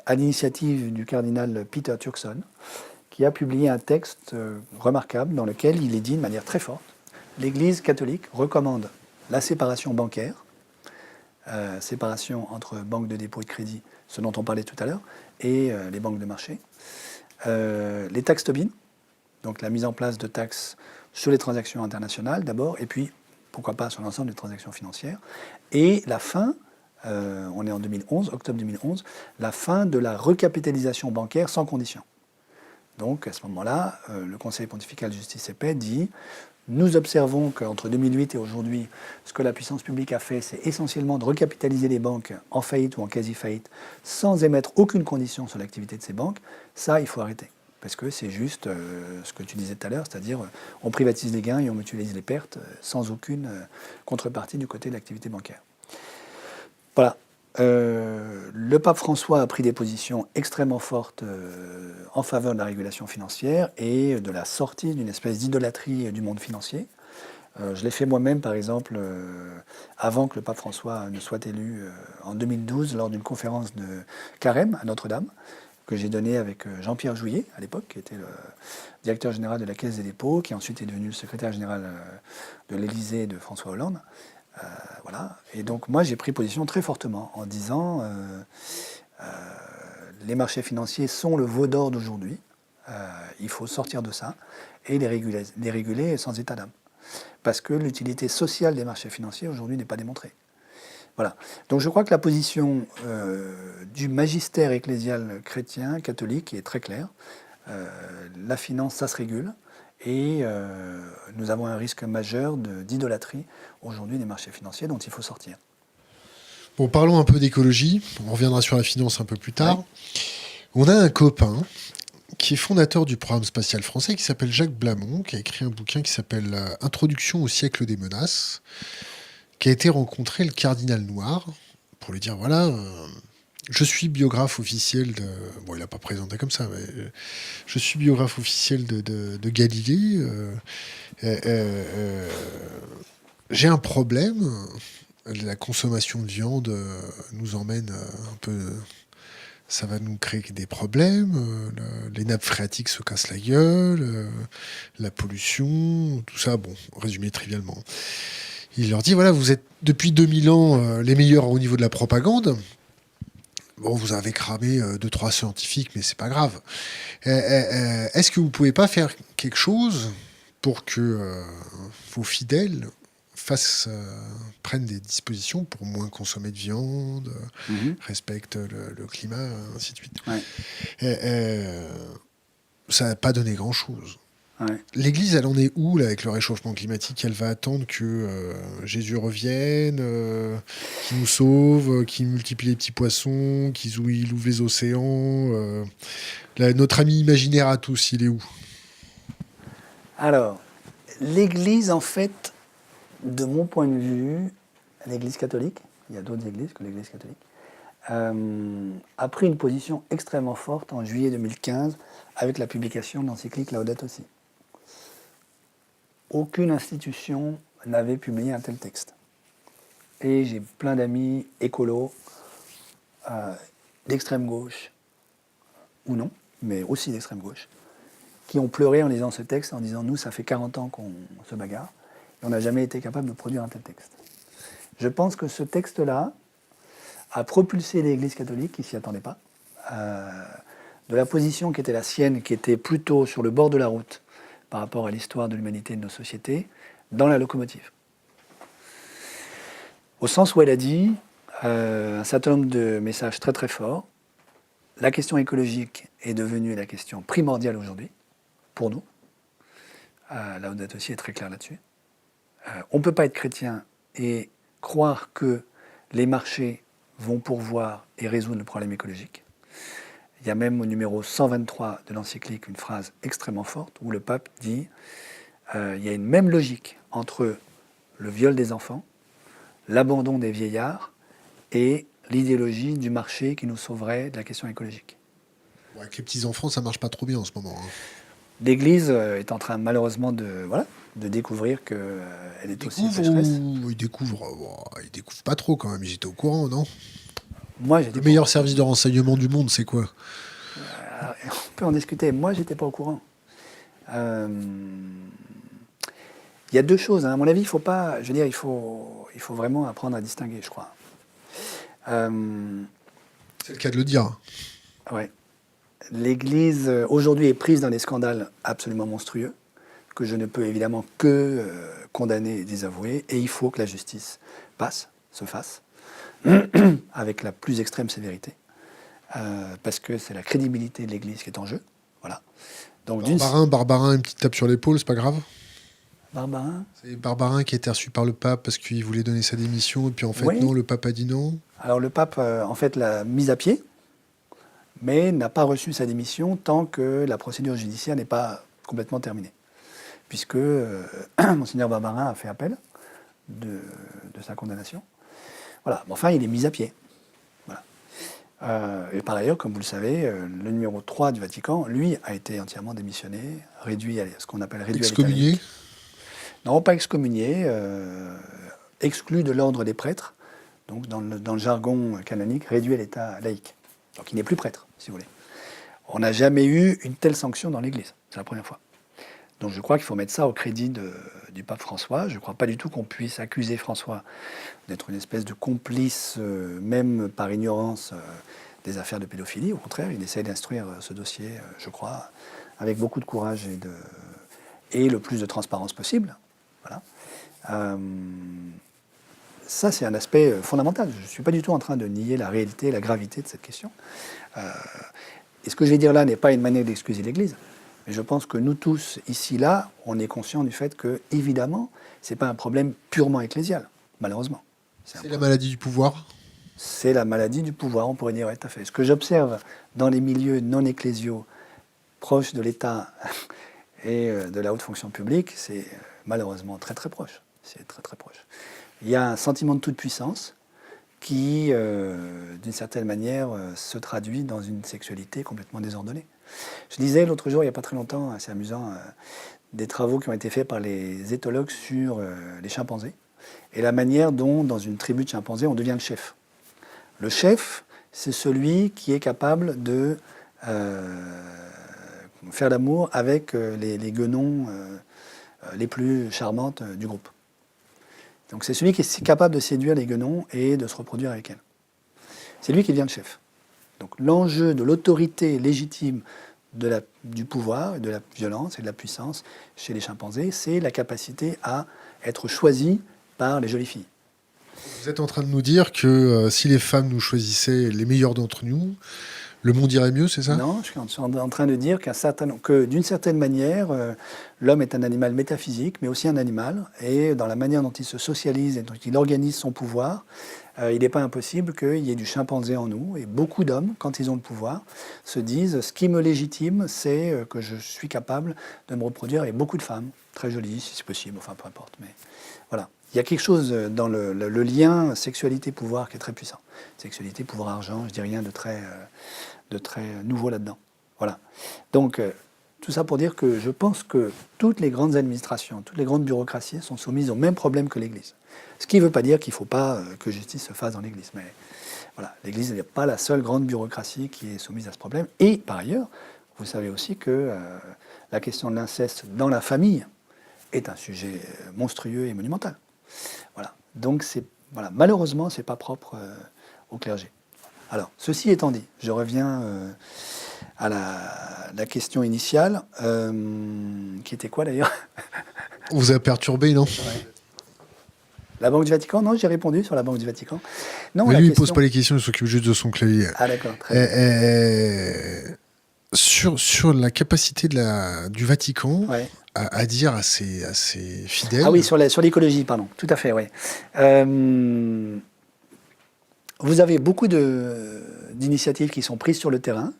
à l'initiative du cardinal Peter Turkson, qui a publié un texte remarquable dans lequel il est dit de manière très forte, l'Église catholique recommande la séparation bancaire, séparation entre banques de dépôt et de crédit, ce dont on parlait tout à l'heure, et les banques de marché. Les taxes Tobin, donc la mise en place de taxes sur les transactions internationales d'abord, et puis pourquoi pas sur l'ensemble des transactions financières. Et la fin, on est en 2011, octobre 2011, la fin de la recapitalisation bancaire sans condition. Donc à ce moment-là, le Conseil pontifical Justice et Paix dit nous observons qu'entre 2008 et aujourd'hui, ce que la puissance publique a fait, c'est essentiellement de recapitaliser les banques en faillite ou en quasi-faillite sans émettre aucune condition sur l'activité de ces banques. Ça, il faut arrêter. Parce que c'est juste ce que tu disais tout à l'heure, c'est-à-dire on privatise les gains et on mutualise les pertes sans aucune contrepartie du côté de l'activité bancaire. Voilà. Le pape François a pris des positions extrêmement fortes en faveur de la régulation financière et de la sortie d'une espèce d'idolâtrie du monde financier. Je l'ai fait moi-même, par exemple, avant que le pape François ne soit élu en 2012, lors d'une conférence de Carême à Notre-Dame, que j'ai donnée avec Jean-Pierre Jouyet, à l'époque, qui était le directeur général de la Caisse des dépôts, qui ensuite est devenu le secrétaire général de l'Élysée de François Hollande. Voilà. Et donc moi j'ai pris position très fortement en disant les marchés financiers sont le veau d'or d'aujourd'hui, il faut sortir de ça et les réguler sans état d'âme. Parce que l'utilité sociale des marchés financiers aujourd'hui n'est pas démontrée. Voilà. Donc je crois que la position du magistère ecclésial chrétien, catholique, est très claire. La finance, ça se régule. Et nous avons un risque majeur d'idolâtrie aujourd'hui des marchés financiers dont il faut sortir. Bon, parlons un peu d'écologie. On reviendra sur la finance un peu plus tard. Ouais. On a un copain qui est fondateur du programme spatial français qui s'appelle Jacques Blamont, qui a écrit un bouquin qui s'appelle Introduction au siècle des menaces, qui a été rencontrer le cardinal Noir pour lui dire voilà. Je suis biographe officiel de... Bon, il n'a pas présenté comme ça, mais je suis biographe officiel de Galilée. J'ai un problème. La consommation de viande nous emmène un peu... Ça va nous créer des problèmes. Les nappes phréatiques se cassent la gueule. La pollution, tout ça, bon, résumé trivialement. Il leur dit, voilà, vous êtes depuis 2000 ans les meilleurs au niveau de la propagande. Bon, vous avez cramé 2-3 scientifiques, mais c'est pas grave. Est-ce que vous pouvez pas faire quelque chose pour que vos fidèles prennent des dispositions pour moins consommer de viande, respectent le climat, ainsi de suite. Ouais. Ça n'a pas donné grand-chose. Ouais. L'Église, elle en est où là, avec le réchauffement climatique? Elle va attendre que Jésus revienne, qu'il nous sauve, qu'il multiplie les petits poissons, qu'il ouvre les océans. Là, notre ami imaginaire à tous, il est où? Alors, l'Église, en fait, de mon point de vue, l'Église catholique, il y a d'autres églises que l'Église catholique, a pris une position extrêmement forte en juillet 2015 avec la publication de l'encyclique Laudato Si. Aucune institution n'avait publié un tel texte. Et j'ai plein d'amis écolos, d'extrême gauche, ou non, mais aussi d'extrême gauche, qui ont pleuré en lisant ce texte, en disant « Nous, ça fait 40 ans qu'on se bagarre, et on n'a jamais été capable de produire un tel texte. » Je pense que ce texte-là a propulsé l'Église catholique, qui ne s'y attendait pas, de la position qui était la sienne, qui était plutôt sur le bord de la route par rapport à l'histoire de l'humanité et de nos sociétés, dans la locomotive. Au sens où elle a dit un certain nombre de messages très très forts. La question écologique est devenue la question primordiale aujourd'hui, pour nous. Laudato Si est très clair là-dessus. On ne peut pas être chrétien et croire que les marchés vont pourvoir et résoudre le problème écologique. Il y a même au numéro 123 de l'encyclique une phrase extrêmement forte où le pape dit il y a une même logique entre le viol des enfants, l'abandon des vieillards et l'idéologie du marché qui nous sauverait de la question écologique. Bon, avec les petits-enfants, ça marche pas trop bien en ce moment. L'Église est en train malheureusement de découvrir qu'elle est aussi pécheresse. Ils découvrent pas trop quand même, ils étaient au courant, non? Moi, j'étais Le meilleur service de renseignement du monde, c'est quoi? On peut en discuter. Moi, j'étais pas au courant. Il y a deux choses. À mon avis, il faut pas. Je veux dire, il faut vraiment apprendre à distinguer, je crois. C'est le cas de le dire. Ouais. L'Église aujourd'hui est prise dans des scandales absolument monstrueux que je ne peux évidemment que condamner et désavouer. Et il faut que la justice se fasse, avec la plus extrême sévérité, parce que c'est la crédibilité de l'Église qui est en jeu. Voilà. Donc, Barbarin, une petite tape sur l'épaule, c'est pas grave? Barbarin? C'est Barbarin qui a été reçu par le pape parce qu'il voulait donner sa démission, et puis en fait, oui. Non, le pape a dit non. Alors le pape, en fait, l'a mise à pied, mais n'a pas reçu sa démission tant que la procédure judiciaire n'est pas complètement terminée. Puisque Monseigneur Barbarin a fait appel de sa condamnation. Voilà. Enfin, il est mis à pied. Voilà. Et par ailleurs, comme vous le savez, le numéro 3 du Vatican, lui, a été entièrement démissionné, réduit à ce qu'on appelle réduit excommunié? à l'état laïque. Non, pas excommunié, exclu de l'ordre des prêtres, donc dans le jargon canonique, réduit à l'état laïque. Donc il n'est plus prêtre, si vous voulez. On n'a jamais eu une telle sanction dans l'Église, c'est la première fois. Donc je crois qu'il faut mettre ça au crédit du pape François. Je ne crois pas du tout qu'on puisse accuser François d'être une espèce de complice, même par ignorance, des affaires de pédophilie. Au contraire, il essaie d'instruire ce dossier, je crois, avec beaucoup de courage et le plus de transparence possible. Voilà. Ça, c'est un aspect fondamental. Je ne suis pas du tout en train de nier la réalité et la gravité de cette question. Et ce que je vais dire là n'est pas une manière d'excuser l'Église. Mais je pense que nous tous, ici, là, on est conscients du fait que, évidemment, ce n'est pas un problème purement ecclésial, malheureusement. C'est la maladie du pouvoir? C'est la maladie du pouvoir, on pourrait dire, oui, tout à fait. Ce que j'observe dans les milieux non ecclésiaux, proches de l'État et de la haute fonction publique, c'est malheureusement très très proche. C'est très très proche. Il y a un sentiment de toute puissance qui, d'une certaine manière, se traduit dans une sexualité complètement désordonnée. Je disais l'autre jour, il n'y a pas très longtemps, c'est amusant, des travaux qui ont été faits par les éthologues sur les chimpanzés et la manière dont, dans une tribu de chimpanzés, on devient le chef. Le chef, c'est celui qui est capable de faire l'amour avec les guenons les plus charmantes du groupe. Donc c'est celui qui est capable de séduire les guenons et de se reproduire avec elles. C'est lui qui devient le chef. Donc l'enjeu de l'autorité légitime du pouvoir, de la violence et de la puissance chez les chimpanzés, c'est la capacité à être choisi par les jolies filles. Vous êtes en train de nous dire que si les femmes nous choisissaient les meilleurs d'entre nous, le monde irait mieux, c'est ça? Non, je suis en train de dire que d'une certaine manière, l'homme est un animal métaphysique, mais aussi un animal. Et dans la manière dont il se socialise et dont il organise son pouvoir, il n'est pas impossible qu'il y ait du chimpanzé en nous. Et beaucoup d'hommes, quand ils ont le pouvoir, se disent « ce qui me légitime, c'est que je suis capable de me reproduire avec beaucoup de femmes, très jolies si c'est possible, enfin peu importe. » Mais voilà. il y a quelque chose dans le lien sexualité-pouvoir qui est très puissant. Sexualité, pouvoir, argent, je dis rien de très nouveau là-dedans. Voilà. Donc, tout ça pour dire que je pense que toutes les grandes administrations, toutes les grandes bureaucraties sont soumises au même problème que l'Église. Ce qui ne veut pas dire qu'il ne faut pas que justice se fasse dans l'Église. Mais voilà, l'Église n'est pas la seule grande bureaucratie qui est soumise à ce problème. Et par ailleurs, vous savez aussi que la question de l'inceste dans la famille est un sujet monstrueux et monumental. Voilà. Donc, malheureusement, ce n'est pas propre au clergé. Alors, ceci étant dit, je reviens à la question initiale, qui était quoi d'ailleurs? On vous a perturbé, non? Ouais. La Banque du Vatican? Non, j'ai répondu sur la Banque du Vatican. Non, mais lui, il ne pose pas les questions, il s'occupe juste de son clavier. Ah d'accord, très bien. Sur la capacité du Vatican à dire à ses fidèles... Ah oui, sur l'écologie, pardon, tout à fait, oui. Vous avez beaucoup d'initiatives qui sont prises sur le terrain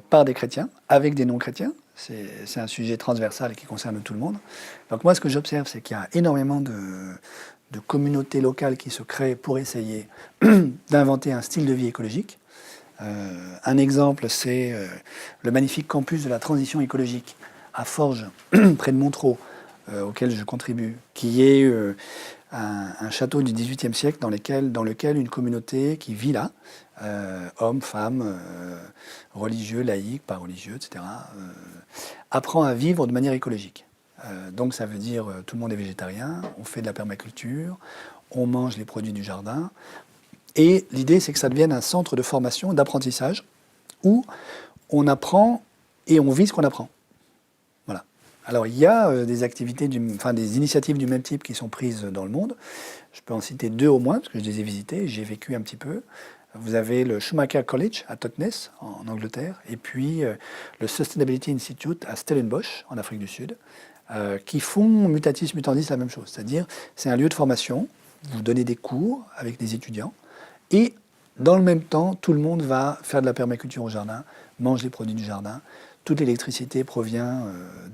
par des chrétiens, avec des non-chrétiens. C'est un sujet transversal qui concerne tout le monde. Donc moi, ce que j'observe, c'est qu'il y a énormément de communautés locales qui se créent pour essayer d'inventer un style de vie écologique. Un exemple, c'est le magnifique campus de la transition écologique à Forges, près de Montereau, auquel je contribue, qui est un château du XVIIIe siècle dans lequel une communauté qui vit là, hommes, femmes, religieux, laïcs, pas religieux, etc., apprend à vivre de manière écologique. Donc ça veut dire tout le monde est végétarien, on fait de la permaculture, on mange les produits du jardin. Et l'idée, c'est que ça devienne un centre de formation, d'apprentissage, où on apprend et on vit ce qu'on apprend. Voilà. Alors, il y a des activités, des initiatives du même type qui sont prises dans le monde. Je peux en citer 2 au moins, parce que je les ai visitées, j'ai vécu un petit peu. Vous avez le Schumacher College à Totnes, en Angleterre, et puis le Sustainability Institute à Stellenbosch, en Afrique du Sud, qui font mutatis mutandis la même chose. C'est-à-dire, c'est un lieu de formation, vous donnez des cours avec des étudiants, et dans le même temps, tout le monde va faire de la permaculture au jardin, mange les produits du jardin. Toute l'électricité provient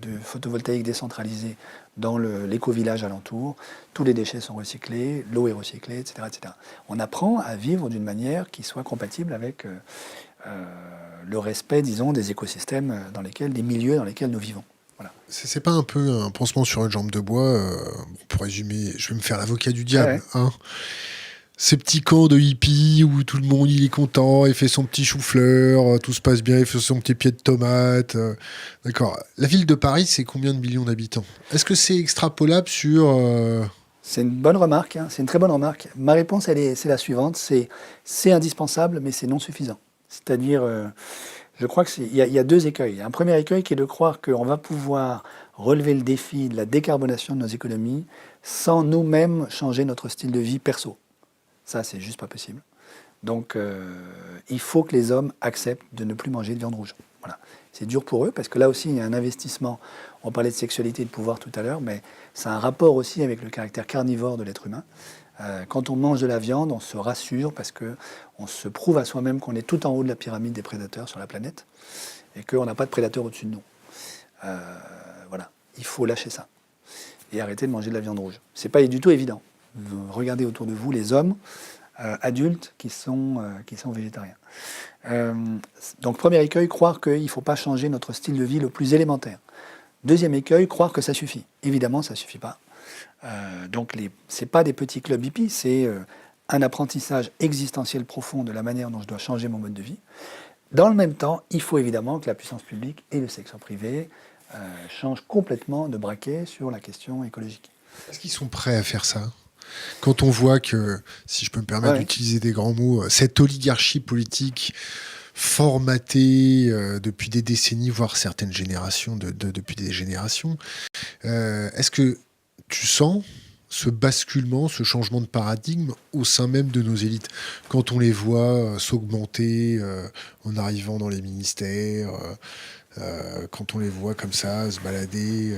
de photovoltaïque décentralisé dans l'éco-village alentour. Tous les déchets sont recyclés, l'eau est recyclée, etc., etc. On apprend à vivre d'une manière qui soit compatible avec le respect, disons, des écosystèmes des milieux dans lesquels nous vivons. Voilà. C'est pas un peu un pansement sur une jambe de bois pour résumer, je vais me faire l'avocat du diable, Ouais. hein. Ces petits camps de hippies où tout le monde il est content, il fait son petit chou-fleur, tout se passe bien, il fait son petit pied de tomate. D'accord. La ville de Paris, c'est combien de millions d'habitants? Est-ce que c'est extrapolable sur... C'est une bonne remarque, hein. C'est une très bonne remarque. Ma réponse, c'est la suivante, c'est indispensable, mais c'est non suffisant. C'est-à-dire, je crois qu'il y a 2 écueils. Un premier écueil qui est de croire qu'on va pouvoir relever le défi de la décarbonation de nos économies sans nous-mêmes changer notre style de vie perso. Ça, c'est juste pas possible. Donc, il faut que les hommes acceptent de ne plus manger de viande rouge. Voilà. C'est dur pour eux, parce que là aussi, il y a un investissement. On parlait de sexualité et de pouvoir tout à l'heure, mais ça a un rapport aussi avec le caractère carnivore de l'être humain. Quand on mange de la viande, on se rassure, parce qu'on se prouve à soi-même qu'on est tout en haut de la pyramide des prédateurs sur la planète, et qu'on n'a pas de prédateurs au-dessus de nous. Voilà. Il faut lâcher ça, et arrêter de manger de la viande rouge. C'est pas du tout évident. Regardez autour de vous les hommes adultes qui sont végétariens. Donc, premier écueil, croire qu'il ne faut pas changer notre style de vie le plus élémentaire. Deuxième écueil, croire que ça suffit. Évidemment, ça ne suffit pas. Donc, ce n'est pas des petits clubs hippies, c'est un apprentissage existentiel profond de la manière dont je dois changer mon mode de vie. Dans le même temps, il faut évidemment que la puissance publique et le secteur privé changent complètement de braquet sur la question écologique. Est-ce qu'ils sont prêts à faire ça ? Quand on voit que, si je peux me permettre d'utiliser des grands mots, cette oligarchie politique formatée depuis des décennies, voire certaines générations, depuis des générations, est-ce que tu sens ce basculement, ce changement de paradigme au sein même de nos élites, quand on les voit s'augmenter en arrivant dans les ministères, quand on les voit comme ça se balader,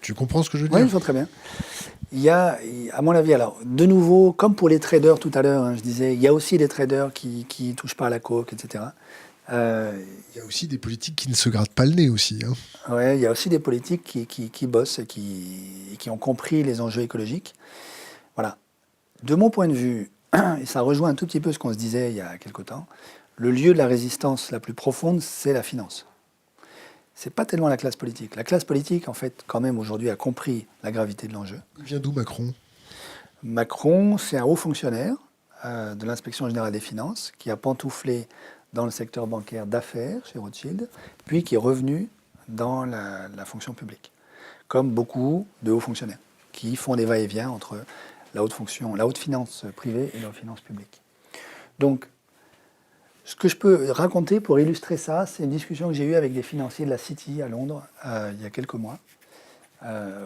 tu comprends ce que je veux dire ? Oui, je vois très bien. Il y a, à mon avis, alors, de nouveau, comme pour les traders tout à l'heure, hein, je disais, il y a aussi des traders qui ne touchent pas à la coke, etc. Euh, Il y a aussi des politiques qui ne se grattent pas le nez aussi, hein. ouais, il y a aussi des politiques qui bossent et qui ont compris les enjeux écologiques. Voilà. De mon point de vue, et ça rejoint un tout petit peu ce qu'on se disait il y a quelque temps, le lieu de la résistance la plus profonde, c'est la finance. C'est pas tellement la classe politique. La classe politique, en fait, quand même, aujourd'hui, a compris la gravité de l'enjeu. Il vient d'où Macron? Macron, c'est un haut fonctionnaire de l'inspection générale des finances qui a pantouflé dans le secteur bancaire d'affaires chez Rothschild, puis qui est revenu dans la fonction publique, comme beaucoup de hauts fonctionnaires qui font des va-et-vient entre la haute fonction, la haute finance privée et la haute finance publique. Donc, ce que je peux raconter pour illustrer ça, c'est une discussion que j'ai eue avec des financiers de la City à Londres il y a quelques mois,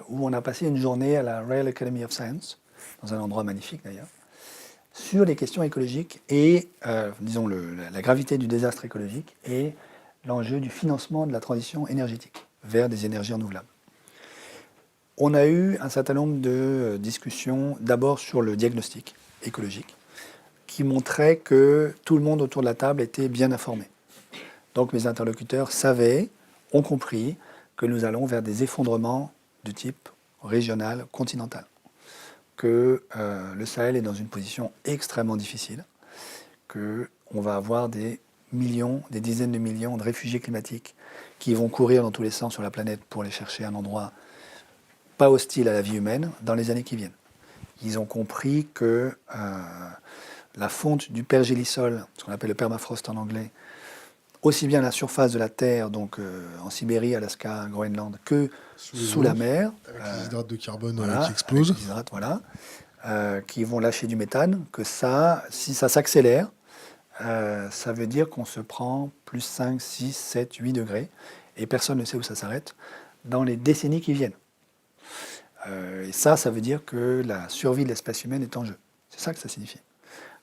où on a passé une journée à la Royal Academy of Science, dans un endroit magnifique d'ailleurs, sur les questions écologiques et, disons, la gravité du désastre écologique et l'enjeu du financement de la transition énergétique vers des énergies renouvelables. On a eu un certain nombre de discussions, d'abord sur le diagnostic écologique, qui montrait que tout le monde autour de la table était bien informé. Donc mes interlocuteurs savaient, ont compris que nous allons vers des effondrements de type régional, continental, que le Sahel est dans une position extrêmement difficile, qu'on va avoir des millions, des dizaines de millions de réfugiés climatiques qui vont courir dans tous les sens sur la planète pour aller chercher un endroit pas hostile à la vie humaine dans les années qui viennent. Ils ont compris que la fonte du pergélisol, ce qu'on appelle le permafrost en anglais, aussi bien à la surface de la Terre, donc en Sibérie, Alaska, Groenland, que sous la mer, Avec les hydrates de carbone voilà, qui explosent. avec les hydrates, voilà, qui vont lâcher du méthane, que ça, si ça s'accélère, ça veut dire qu'on se prend plus 5, 6, 7, 8 degrés, et personne ne sait où ça s'arrête, dans les décennies qui viennent. Et ça veut dire que la survie de l'espèce humaine est en jeu. C'est ça que ça signifie.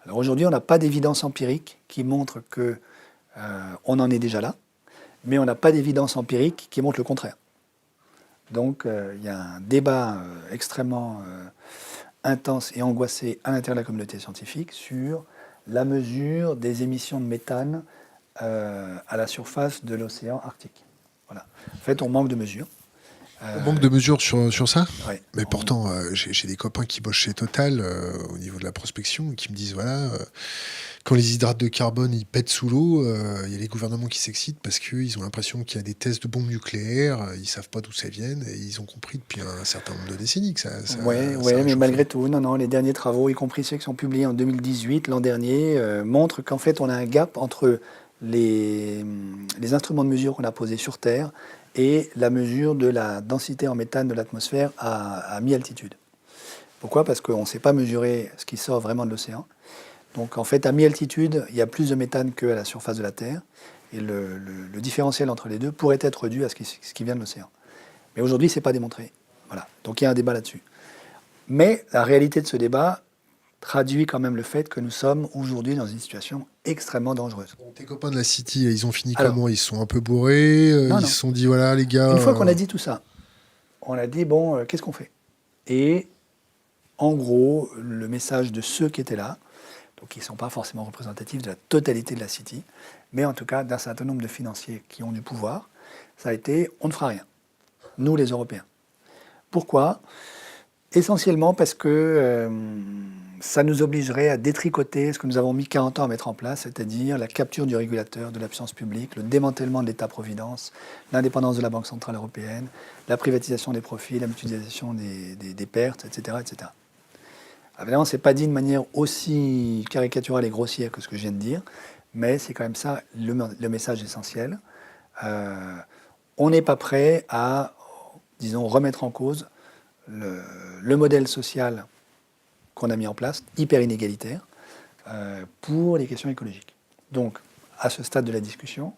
Alors aujourd'hui, on n'a pas d'évidence empirique qui montre que on en est déjà là, mais on n'a pas d'évidence empirique qui montre le contraire. Donc il y a un débat extrêmement intense et angoissé à l'intérieur de la communauté scientifique sur la mesure des émissions de méthane à la surface de l'océan Arctique. Voilà. En fait, on manque de mesures. On manque de mesures sur ça. Ouais. Mais pourtant, j'ai des copains qui bossent chez Total au niveau de la prospection et qui me disent, voilà, quand les hydrates de carbone ils pètent sous l'eau, il y a les gouvernements qui s'excitent parce qu'ils ont l'impression qu'il y a des tests de bombes nucléaires, ils savent pas d'où ça viennent et ils ont compris depuis un certain nombre de décennies que ça Ouais, ça mais réchauffait. malgré tout, non, les derniers travaux, y compris ceux qui sont publiés en 2018, l'an dernier, montrent qu'en fait, on a un gap entre les instruments de mesure qu'on a posés sur Terre et la mesure de la densité en méthane de l'atmosphère à mi-altitude. Pourquoi? Parce qu'on ne sait pas mesurer ce qui sort vraiment de l'océan. Donc en fait, à mi-altitude, il y a plus de méthane qu'à la surface de la Terre. Et le différentiel entre les deux pourrait être dû à ce qui vient de l'océan. Mais aujourd'hui, ce n'est pas démontré. Voilà. Donc il y a un débat là-dessus. Mais la réalité de ce débat traduit quand même le fait que nous sommes aujourd'hui dans une situation extrêmement dangereuse. Bon, tes copains de la City, ils ont fini Alors, comment? Ils se sont un peu bourrés, non, ils non. se sont dit, voilà les gars... Une fois qu'on a dit tout ça, on a dit, bon, qu'est-ce qu'on fait? Et en gros, le message de ceux qui étaient là, donc qui ne sont pas forcément représentatifs de la totalité de la City, mais en tout cas d'un certain nombre de financiers qui ont du pouvoir, ça a été, on ne fera rien. Nous, les Européens. Pourquoi? Essentiellement parce que ça nous obligerait à détricoter ce que nous avons mis 40 ans à mettre en place, c'est-à-dire la capture du régulateur, de la puissance publique, le démantèlement de l'État-providence, l'indépendance de la Banque centrale européenne, la privatisation des profits, la mutualisation des pertes, etc. etc. Évidemment, ce n'est pas dit de manière aussi caricaturale et grossière que ce que je viens de dire, mais c'est quand même ça le message essentiel. On n'est pas prêt à, disons, remettre en cause le modèle social qu'on a mis en place, hyper inégalitaire, pour les questions écologiques. Donc, à ce stade de la discussion,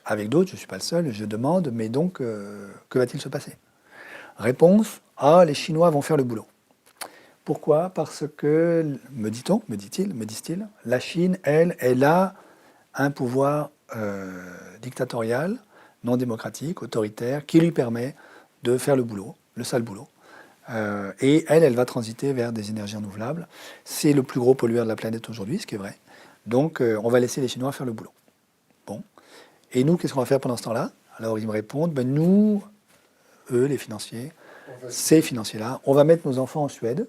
avec d'autres, je ne suis pas le seul, je demande, mais donc, que va-t-il se passer? Réponse, les Chinois vont faire le boulot. Pourquoi? Parce que, me dit-on, me disent-ils, la Chine, elle a un pouvoir dictatorial, non démocratique, autoritaire, qui lui permet de faire le boulot, le sale boulot. Et elle va transiter vers des énergies renouvelables. C'est le plus gros pollueur de la planète aujourd'hui, ce qui est vrai. Donc, on va laisser les Chinois faire le boulot. Bon. Et nous, qu'est-ce qu'on va faire pendant ce temps-là? Alors ils me répondent, ben, nous, eux, les financiers, ces financiers-là, on va mettre nos enfants en Suède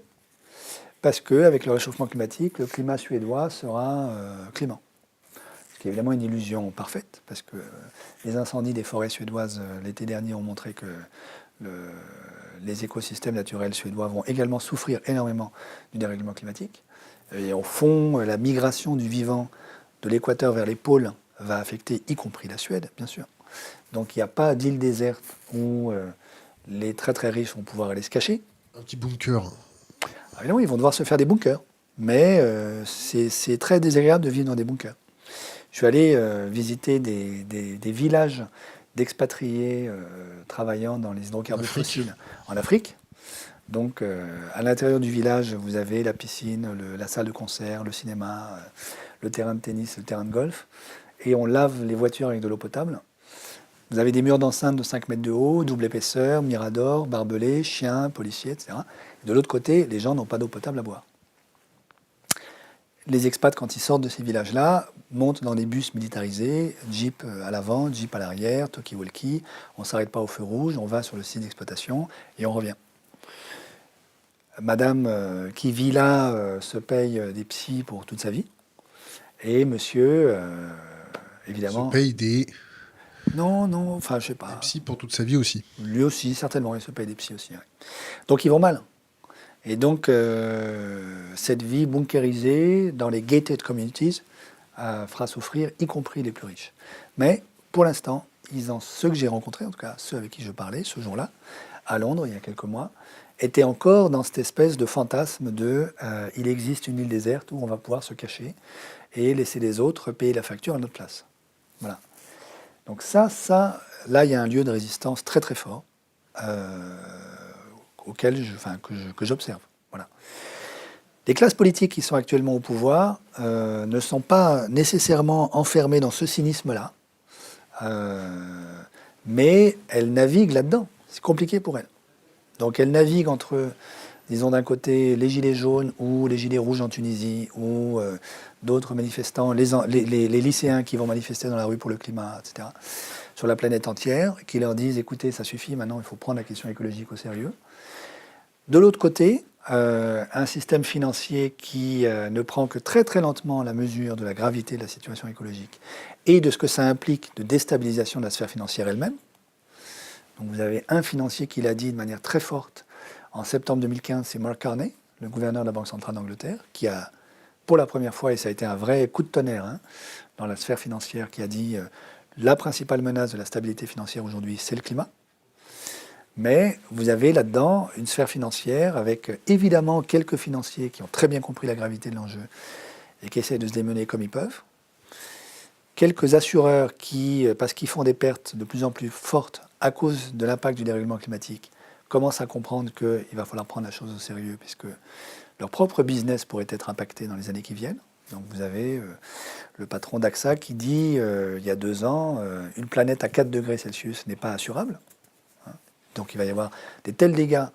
parce qu'avec le réchauffement climatique, le climat suédois sera clément. Ce qui est évidemment une illusion parfaite, parce que les incendies des forêts suédoises l'été dernier ont montré que les écosystèmes naturels suédois vont également souffrir énormément du dérèglement climatique. Et au fond, la migration du vivant de l'équateur vers les pôles va affecter y compris la Suède, bien sûr. Donc il n'y a pas d'île déserte où les très très riches vont pouvoir aller se cacher. Un petit bunker. Ah, évidemment, ils vont devoir se faire des bunkers. Mais c'est très désagréable de vivre dans des bunkers. Je suis allé visiter des villages d'expatriés travaillant dans les hydrocarbures fossiles en Afrique. Donc, à l'intérieur du village, vous avez la piscine, la salle de concert, le cinéma, le terrain de tennis, le terrain de golf. Et on lave les voitures avec de l'eau potable. Vous avez des murs d'enceinte de 5 mètres de haut, double épaisseur, mirador, barbelés, chiens, policiers, etc. De l'autre côté, les gens n'ont pas d'eau potable à boire. Les expats, quand ils sortent de ces villages-là, montent dans des bus militarisés, jeep à l'avant, jeep à l'arrière, talkie-walkie. On ne s'arrête pas au feu rouge, on va sur le site d'exploitation et on revient. Madame qui vit là se paye des psys pour toute sa vie. Et monsieur, évidemment... Se paye des... Non, enfin, je sais pas. Des psys pour toute sa vie aussi. Lui aussi, certainement, il se paye des psys aussi. Ouais. Donc, ils vont mal. Et donc, cette vie bunkérisée dans les gated communities fera souffrir, y compris les plus riches. Mais, pour l'instant, ceux que j'ai rencontrés, en tout cas ceux avec qui je parlais ce jour-là, à Londres, il y a quelques mois, étaient encore dans cette espèce de fantasme de il existe une île déserte où on va pouvoir se cacher et laisser les autres payer la facture à notre place. Voilà. Donc là, il y a un lieu de résistance très très fort que j'observe. Voilà. Les classes politiques qui sont actuellement au pouvoir ne sont pas nécessairement enfermées dans ce cynisme-là, mais elles naviguent là-dedans. C'est compliqué pour elles. Donc elles naviguent entre, disons d'un côté, les gilets jaunes ou les gilets rouges en Tunisie, ou d'autres manifestants, les lycéens qui vont manifester dans la rue pour le climat, etc., sur la planète entière, qui leur disent, écoutez, ça suffit, maintenant il faut prendre la question écologique au sérieux. De l'autre côté, un système financier qui ne prend que très très lentement la mesure de la gravité de la situation écologique et de ce que ça implique de déstabilisation de la sphère financière elle-même. Donc vous avez un financier qui l'a dit de manière très forte en septembre 2015, c'est Mark Carney, le gouverneur de la Banque centrale d'Angleterre, qui a, pour la première fois, et ça a été un vrai coup de tonnerre dans la sphère financière, qui a dit la principale menace de la stabilité financière aujourd'hui, c'est le climat. Mais vous avez là-dedans une sphère financière avec évidemment quelques financiers qui ont très bien compris la gravité de l'enjeu et qui essaient de se démener comme ils peuvent. Quelques assureurs qui, parce qu'ils font des pertes de plus en plus fortes à cause de l'impact du dérèglement climatique, commencent à comprendre qu'il va falloir prendre la chose au sérieux puisque leur propre business pourrait être impacté dans les années qui viennent. Donc vous avez le patron d'AXA qui dit il y a 2 ans, une planète à 4 degrés Celsius n'est pas assurable. Donc il va y avoir des tels dégâts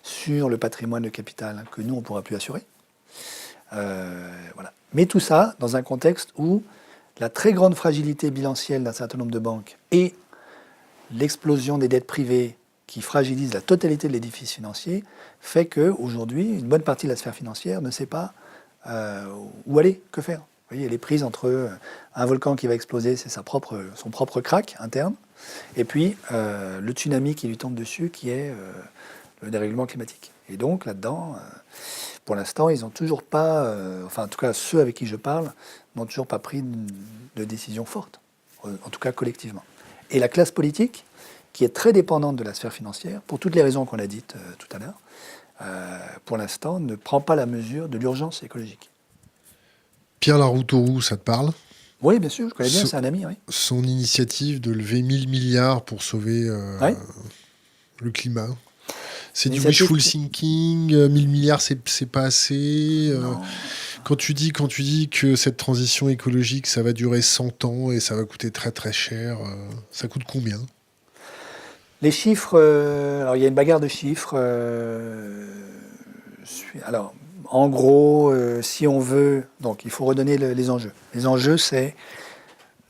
sur le patrimoine de capital que nous, on ne pourra plus assurer. Voilà. Mais tout ça dans un contexte où la très grande fragilité bilancielle d'un certain nombre de banques et l'explosion des dettes privées qui fragilisent la totalité de l'édifice financier fait qu'aujourd'hui, une bonne partie de la sphère financière ne sait pas où aller, que faire. Vous voyez, elle est prise entre un volcan qui va exploser, c'est son propre crack interne, et puis le tsunami qui lui tombe dessus, qui est le dérèglement climatique. Et donc là-dedans, pour l'instant, ils n'ont toujours pas, enfin en tout cas ceux avec qui je parle, n'ont toujours pas pris de décision forte, en tout cas collectivement. Et la classe politique, qui est très dépendante de la sphère financière, pour toutes les raisons qu'on a dites tout à l'heure, pour l'instant, ne prend pas la mesure de l'urgence écologique. Pierre Laroutourou, ça te parle? Oui, bien sûr, je connais bien, c'est un ami. Oui. Son initiative de lever 1000 milliards pour sauver le climat. C'est du wishful thinking, 1000 milliards, c'est pas assez. Quand tu dis que cette transition écologique, ça va durer 100 ans et ça va coûter très très cher, ça coûte combien? Les chiffres, alors il y a une bagarre de chiffres. Alors, en gros, si on veut, donc il faut redonner les enjeux. Les enjeux, c'est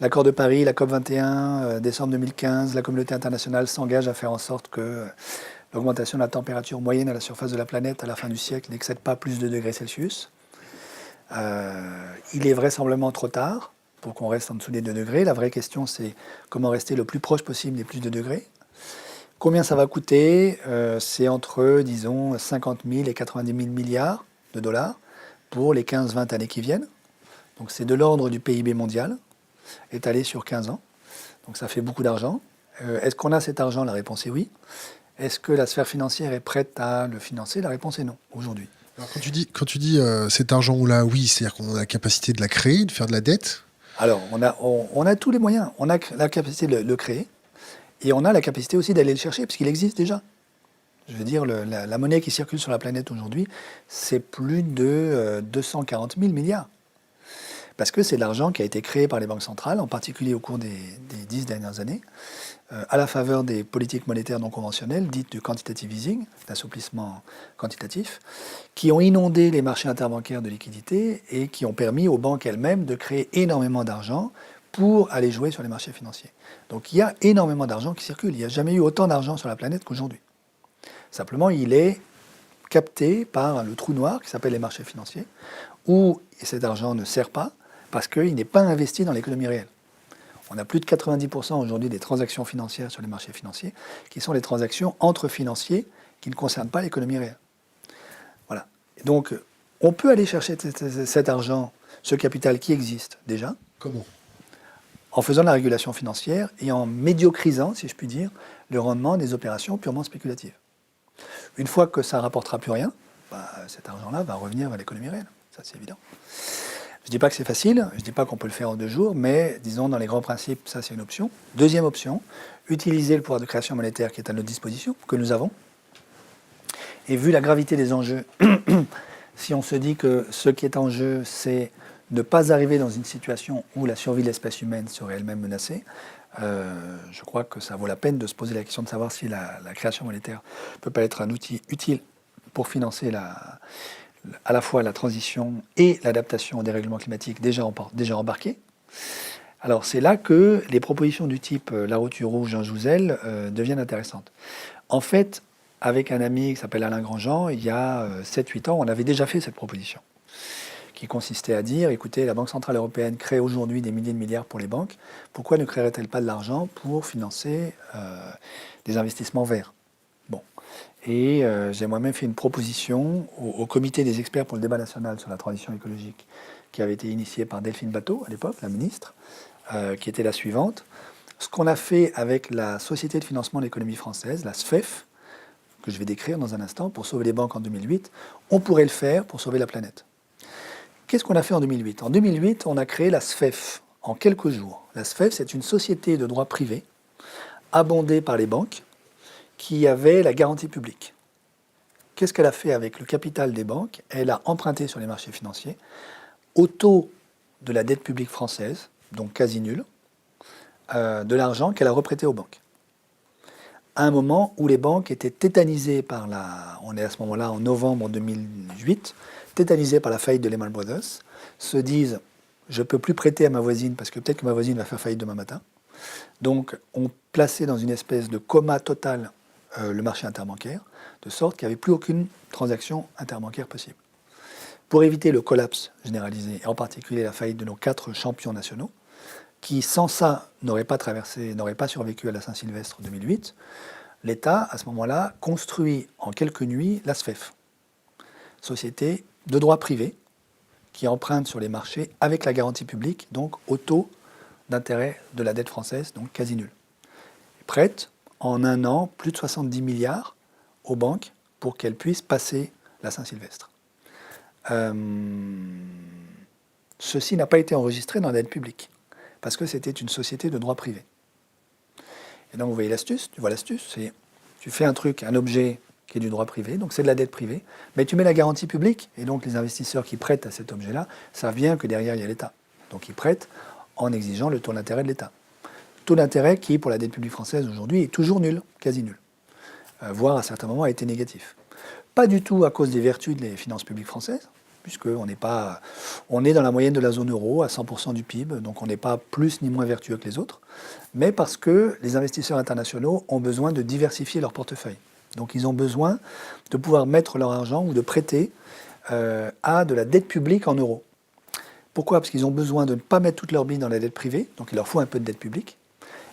L'accord de Paris, la COP 21, décembre 2015, la communauté internationale s'engage à faire en sorte que l'augmentation de la température moyenne à la surface de la planète à la fin du siècle n'excède pas plus de degrés Celsius. Il est vraisemblablement trop tard pour qu'on reste en dessous des 2 degrés. La vraie question, c'est comment rester le plus proche possible des plus de degrés. Combien ça va coûter? C'est entre, disons, 50 000 et 90 000 milliards de dollars pour les 15-20 années qui viennent. Donc c'est de l'ordre du PIB mondial, étalé sur 15 ans. Donc ça fait beaucoup d'argent. Est-ce qu'on a cet argent? La réponse est oui. Est-ce que la sphère financière est prête à le financer? La réponse est non, aujourd'hui. Alors quand tu dis cet argent-là, oui, c'est-à-dire qu'on a la capacité de la créer, de faire de la dette. Alors, on a tous les moyens. On a la capacité de le créer et on a la capacité aussi d'aller le chercher, parce qu'il existe déjà. Je veux dire, la monnaie qui circule sur la planète aujourd'hui, c'est plus de 240 000 milliards. Parce que c'est de l'argent qui a été créé par les banques centrales, en particulier au cours des 10 dernières années, à la faveur des politiques monétaires non conventionnelles, dites du quantitative easing, d'assouplissement quantitatif, qui ont inondé les marchés interbancaires de liquidités et qui ont permis aux banques elles-mêmes de créer énormément d'argent pour aller jouer sur les marchés financiers. Donc il y a énormément d'argent qui circule. Il n'y a jamais eu autant d'argent sur la planète qu'aujourd'hui. Simplement, il est capté par le trou noir qui s'appelle les marchés financiers, où cet argent ne sert pas parce qu'il n'est pas investi dans l'économie réelle. On a plus de 90% aujourd'hui des transactions financières sur les marchés financiers qui sont des transactions entre financiers qui ne concernent pas l'économie réelle. Voilà. Et donc, on peut aller chercher cet argent, ce capital qui existe déjà. Comment? En faisant de la régulation financière et en médiocrisant, si je puis dire, le rendement des opérations purement spéculatives. Une fois que ça ne rapportera plus rien, cet argent-là va revenir vers l'économie réelle. Ça, c'est évident. Je ne dis pas que c'est facile, je ne dis pas qu'on peut le faire en 2 jours, mais disons, dans les grands principes, ça, c'est une option. Deuxième option, utiliser le pouvoir de création monétaire qui est à notre disposition, que nous avons. Et vu la gravité des enjeux, si on se dit que ce qui est en jeu, c'est ne pas arriver dans une situation où la survie de l'espèce humaine serait elle-même menacée, je crois que ça vaut la peine de se poser la question de savoir si la création monétaire ne peut pas être un outil utile pour financer à la fois la transition et l'adaptation au dérèglement climatique déjà embarqués. Alors c'est là que les propositions du type La Roture Rouge, Jean Jouzel deviennent intéressantes. En fait, avec un ami qui s'appelle Alain Grandjean, il y a 7-8 ans, on avait déjà fait cette proposition, qui consistait à dire, écoutez, la Banque Centrale Européenne crée aujourd'hui des milliers de milliards pour les banques, pourquoi ne créerait-elle pas de l'argent pour financer des investissements verts? Bon. Et j'ai moi-même fait une proposition au comité des experts pour le débat national sur la transition écologique, qui avait été initié par Delphine Batho, à l'époque, la ministre, qui était la suivante. Ce qu'on a fait avec la Société de financement de l'économie française, la SFEF, que je vais décrire dans un instant, pour sauver les banques en 2008, on pourrait le faire pour sauver la planète. Qu'est-ce qu'on a fait en 2008? En 2008, on a créé la SFEF en quelques jours. La SFEF, c'est une société de droit privé, abondée par les banques, qui avait la garantie publique. Qu'est-ce qu'elle a fait avec le capital des banques? Elle a emprunté sur les marchés financiers, au taux de la dette publique française, donc quasi nul, de l'argent qu'elle a reprêté aux banques. À un moment où les banques étaient tétanisées par on est à ce moment-là en novembre 2008, tétanisées par la faillite de Lehman Brothers, se disent je ne peux plus prêter à ma voisine parce que peut-être que ma voisine va faire faillite demain matin. Donc on plaçait dans une espèce de coma total le marché interbancaire, de sorte qu'il n'y avait plus aucune transaction interbancaire possible. Pour éviter le collapse généralisé, et en particulier la faillite de nos 4 champions nationaux, qui sans ça n'auraient pas survécu à la Saint-Sylvestre 2008, l'État, à ce moment-là, construit en quelques nuits la SFEF, société de droit privé, qui emprunte sur les marchés avec la garantie publique, donc au taux d'intérêt de la dette française, donc quasi nul. Et prête, en un an, plus de 70 milliards aux banques pour qu'elles puissent passer la Saint-Sylvestre. Ceci n'a pas été enregistré dans la dette publique, parce que c'était une société de droit privé. Et donc vous voyez l'astuce, tu vois l'astuce, c'est tu fais un truc, un objet qui est du droit privé, donc c'est de la dette privée, mais tu mets la garantie publique, et donc les investisseurs qui prêtent à cet objet-là savent bien que derrière il y a l'État. Donc ils prêtent en exigeant le taux d'intérêt de l'État. Taux d'intérêt qui, pour la dette publique française aujourd'hui, est toujours nul, quasi nul, voire à certains moments a été négatif. Pas du tout à cause des vertus des finances publiques françaises, puisqu'on n'est pas, on est dans la moyenne de la zone euro à 100% du PIB, donc on n'est pas plus ni moins vertueux que les autres, mais parce que les investisseurs internationaux ont besoin de diversifier leur portefeuille. Donc ils ont besoin de pouvoir mettre leur argent ou de prêter à de la dette publique en euros. Pourquoi? Parce qu'ils ont besoin de ne pas mettre toutes leurs billes dans la dette privée, donc il leur faut un peu de dette publique,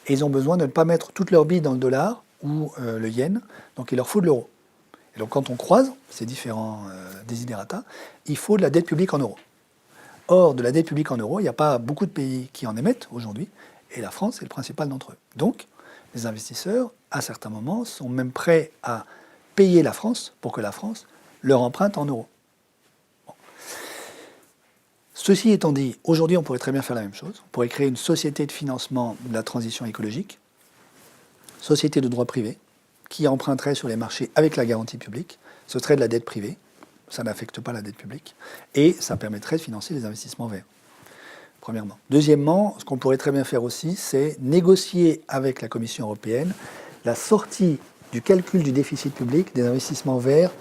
et ils ont besoin de ne pas mettre toutes leurs billes dans le dollar ou le yen, donc il leur faut de l'euro. Et donc quand on croise ces différents desiderata, il faut de la dette publique en euros. Or, de la dette publique en euros, il n'y a pas beaucoup de pays qui en émettent aujourd'hui, et la France est le principal d'entre eux. Donc, les investisseurs, à certains moments, sont même prêts à payer la France pour que la France leur emprunte en euros. Bon. Ceci étant dit, aujourd'hui, on pourrait très bien faire la même chose. On pourrait créer une société de financement de la transition écologique, société de droit privé, qui emprunterait sur les marchés avec la garantie publique. Ce serait de la dette privée, ça n'affecte pas la dette publique, et ça permettrait de financer les investissements verts. Premièrement. Deuxièmement, ce qu'on pourrait très bien faire aussi, c'est négocier avec la Commission européenne la sortie du calcul du déficit public des investissements verts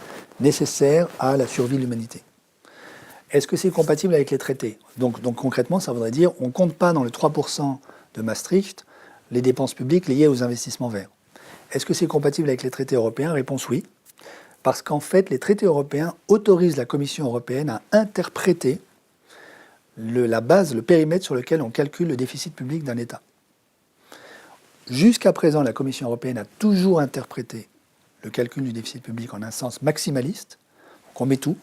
nécessaires à la survie de l'humanité. Est-ce que c'est compatible avec les traités? Donc concrètement, ça voudrait dire on ne compte pas dans le 3% de Maastricht les dépenses publiques liées aux investissements verts. Est-ce que c'est compatible avec les traités européens? Réponse oui. Parce qu'en fait, les traités européens autorisent la Commission européenne à interpréter la base, le périmètre sur lequel on calcule le déficit public d'un État. Jusqu'à présent, la Commission européenne a toujours interprété le calcul du déficit public en un sens maximaliste, donc on met tout,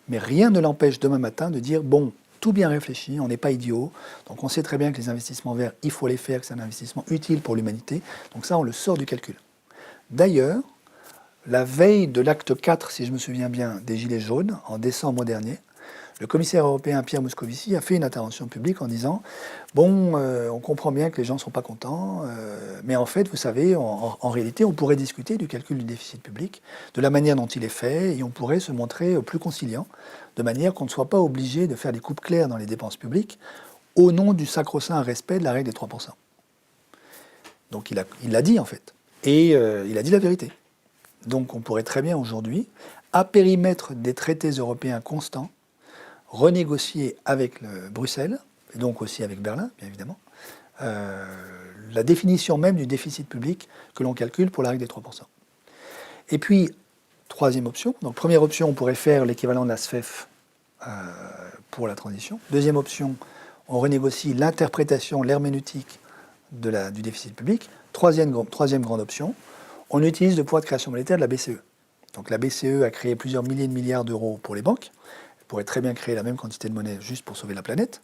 mais rien ne l'empêche demain matin de dire, bon, tout bien réfléchi, on n'est pas idiot, donc on sait très bien que les investissements verts, il faut les faire, que c'est un investissement utile pour l'humanité, donc ça, on le sort du calcul. D'ailleurs, la veille de l'acte 4, si je me souviens bien, des Gilets jaunes, en décembre dernier, le commissaire européen Pierre Moscovici a fait une intervention publique en disant « Bon, on comprend bien que les gens ne sont pas contents, mais en fait, vous savez, en réalité, on pourrait discuter du calcul du déficit public, de la manière dont il est fait, et on pourrait se montrer plus conciliant, de manière qu'on ne soit pas obligé de faire des coupes claires dans les dépenses publiques au nom du sacro-saint respect de la règle des 3%. » Donc il l'a dit, en fait. Et il a dit la vérité. Donc on pourrait très bien aujourd'hui, à périmètre des traités européens constants, renégocier avec Bruxelles, et donc aussi avec Berlin, bien évidemment, la définition même du déficit public que l'on calcule pour la règle des 3%. Et puis, troisième option, donc première option, on pourrait faire l'équivalent de la SFEF pour la transition. Deuxième option, on renégocie l'interprétation, l'herméneutique du déficit public. Troisième grande option, on utilise le pouvoir de création monétaire de la BCE. Donc la BCE a créé plusieurs milliers de milliards d'euros pour les banques. Elle pourrait très bien créer la même quantité de monnaie juste pour sauver la planète.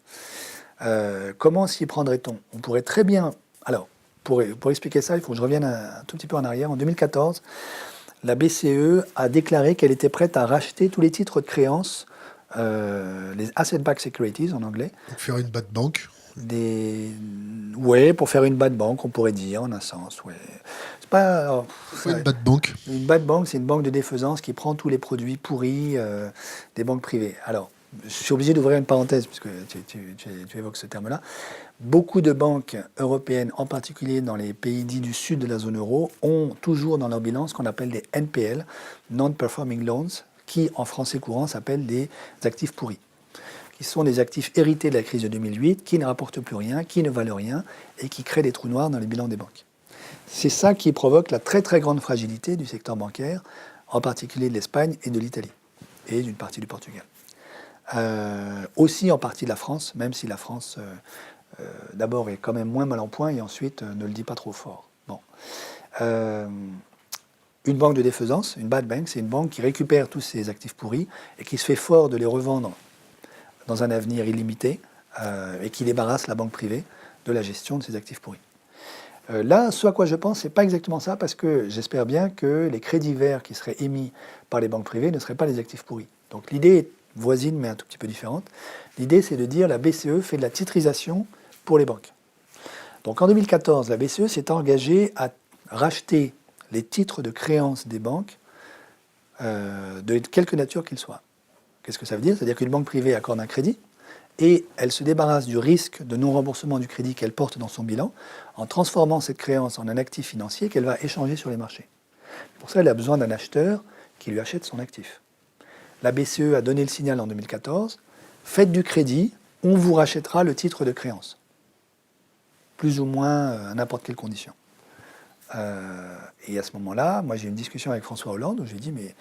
Comment s'y prendrait-on? On pourrait très bien... Alors, pour expliquer ça, il faut que je revienne un tout petit peu en arrière. En 2014, la BCE a déclaré qu'elle était prête à racheter tous les titres de créance, les asset-backed securities en anglais. Pour faire une bad bank. Ouais, pour faire une bad bank, on pourrait dire, en un sens, ouais. C'est pas... une bad bank. Une bad bank, c'est une banque de défaisance qui prend tous les produits pourris des banques privées. Alors, je suis obligé d'ouvrir une parenthèse, puisque tu évoques ce terme-là. Beaucoup de banques européennes, en particulier dans les pays dits du sud de la zone euro, ont toujours dans leur bilan ce qu'on appelle des NPL, Non-Performing Loans, qui en français courant s'appellent des actifs pourris, qui sont des actifs hérités de la crise de 2008, qui ne rapportent plus rien, qui ne valent rien, et qui créent des trous noirs dans les bilans des banques. C'est ça qui provoque la très très grande fragilité du secteur bancaire, en particulier de l'Espagne et de l'Italie, et d'une partie du Portugal. Aussi en partie de la France, même si la France d'abord est quand même moins mal en point et ensuite ne le dit pas trop fort. Bon. Une banque de défaisance, une bad bank, c'est une banque qui récupère tous ses actifs pourris et qui se fait fort de les revendre dans un avenir illimité et qui débarrasse la banque privée de la gestion de ses actifs pourris. Là, ce à quoi je pense, c'est pas exactement ça, parce que j'espère bien que les crédits verts qui seraient émis par les banques privées ne seraient pas les actifs pourris. Donc l'idée est voisine, mais un tout petit peu différente. L'idée, c'est de dire la BCE fait de la titrisation pour les banques. Donc en 2014, la BCE s'est engagée à racheter les titres de créance des banques, de quelque nature qu'ils soient. Qu'est-ce que ça veut dire? C'est-à-dire qu'une banque privée accorde un crédit, et elle se débarrasse du risque de non-remboursement du crédit qu'elle porte dans son bilan en transformant cette créance en un actif financier qu'elle va échanger sur les marchés. Pour ça, elle a besoin d'un acheteur qui lui achète son actif. La BCE a donné le signal en 2014, faites du crédit, on vous rachètera le titre de créance. Plus ou moins à n'importe quelle condition. Et à ce moment-là, moi j'ai eu une discussion avec François Hollande où je lui ai dit, mais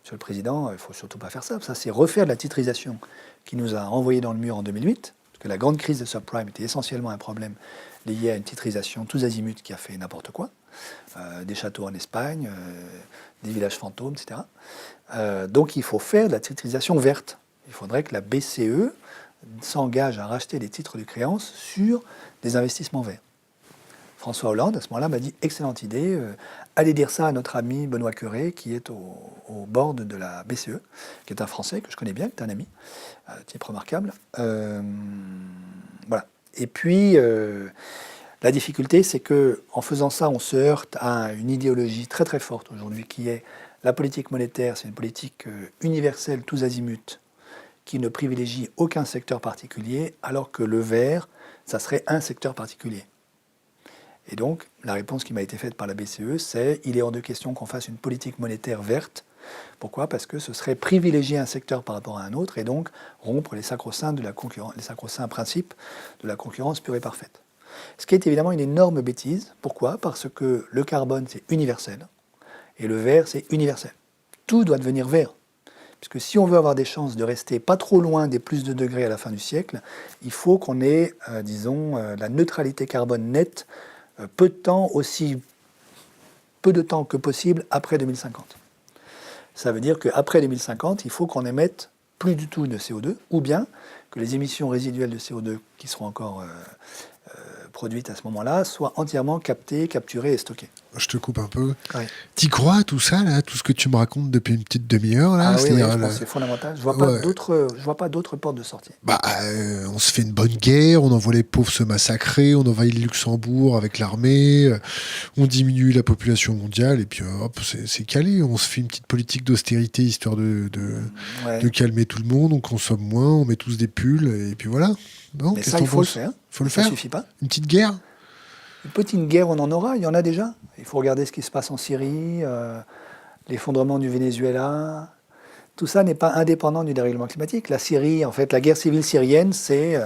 Monsieur le Président, il ne faut surtout pas faire ça. Ça, c'est refaire de la titrisation qui nous a envoyé dans le mur en 2008, parce que la grande crise de subprime était essentiellement un problème lié à une titrisation tous azimuts qui a fait n'importe quoi. Des châteaux en Espagne, des villages fantômes, etc. Donc il faut faire de la titrisation verte. Il faudrait que la BCE s'engage à racheter des titres de créance sur des investissements verts. François Hollande, à ce moment-là, m'a dit « Excellente idée, allez dire ça à notre ami Benoît Cœuré, qui est au board de la BCE, qui est un Français que je connais bien, qui est un ami, type remarquable. » Voilà. Et puis, la difficulté, c'est qu'en faisant ça, on se heurte à une idéologie très très forte aujourd'hui, qui est la politique monétaire, c'est une politique universelle, tous azimuts, qui ne privilégie aucun secteur particulier, alors que le vert, ça serait un secteur particulier. Et donc, la réponse qui m'a été faite par la BCE, c'est « il est hors de question qu'on fasse une politique monétaire verte ». Pourquoi ? Parce que ce serait privilégier un secteur par rapport à un autre et donc rompre les sacro-saints les sacro-saints principes de la concurrence pure et parfaite. Ce qui est évidemment une énorme bêtise. Pourquoi ? Parce que le carbone, c'est universel et le vert, c'est universel. Tout doit devenir vert. Puisque si on veut avoir des chances de rester pas trop loin des plus de degrés à la fin du siècle, il faut qu'on ait, la neutralité carbone nette peu de temps, aussi peu de temps que possible après 2050. Ça veut dire qu'après 2050, il faut qu'on émette plus du tout de CO2, ou bien que les émissions résiduelles de CO2 qui seront encore produites à ce moment-là soient entièrement captées, capturées et stockées. Je te coupe un peu. Ouais. T'y crois à tout ça, là, tout ce que tu me racontes depuis une petite demi-heure là? Ah oui, je pense que c'est fondamental. Je vois pas d'autres portes de sortie. On se fait une bonne guerre, on envoie les pauvres se massacrer, on envahit le Luxembourg avec l'armée, on diminue la population mondiale et puis hop, c'est calé. On se fait une petite politique d'austérité histoire de calmer tout le monde, on consomme moins, on met tous des pulls et puis voilà. Non, mais ça, il faut le faire. Faut le faire. Ça suffit pas. Une petite guerre. Une petite guerre, on en aura, il y en a déjà. Il faut regarder ce qui se passe en Syrie, l'effondrement du Venezuela. Tout ça n'est pas indépendant du dérèglement climatique. La Syrie, en fait, la guerre civile syrienne, c'est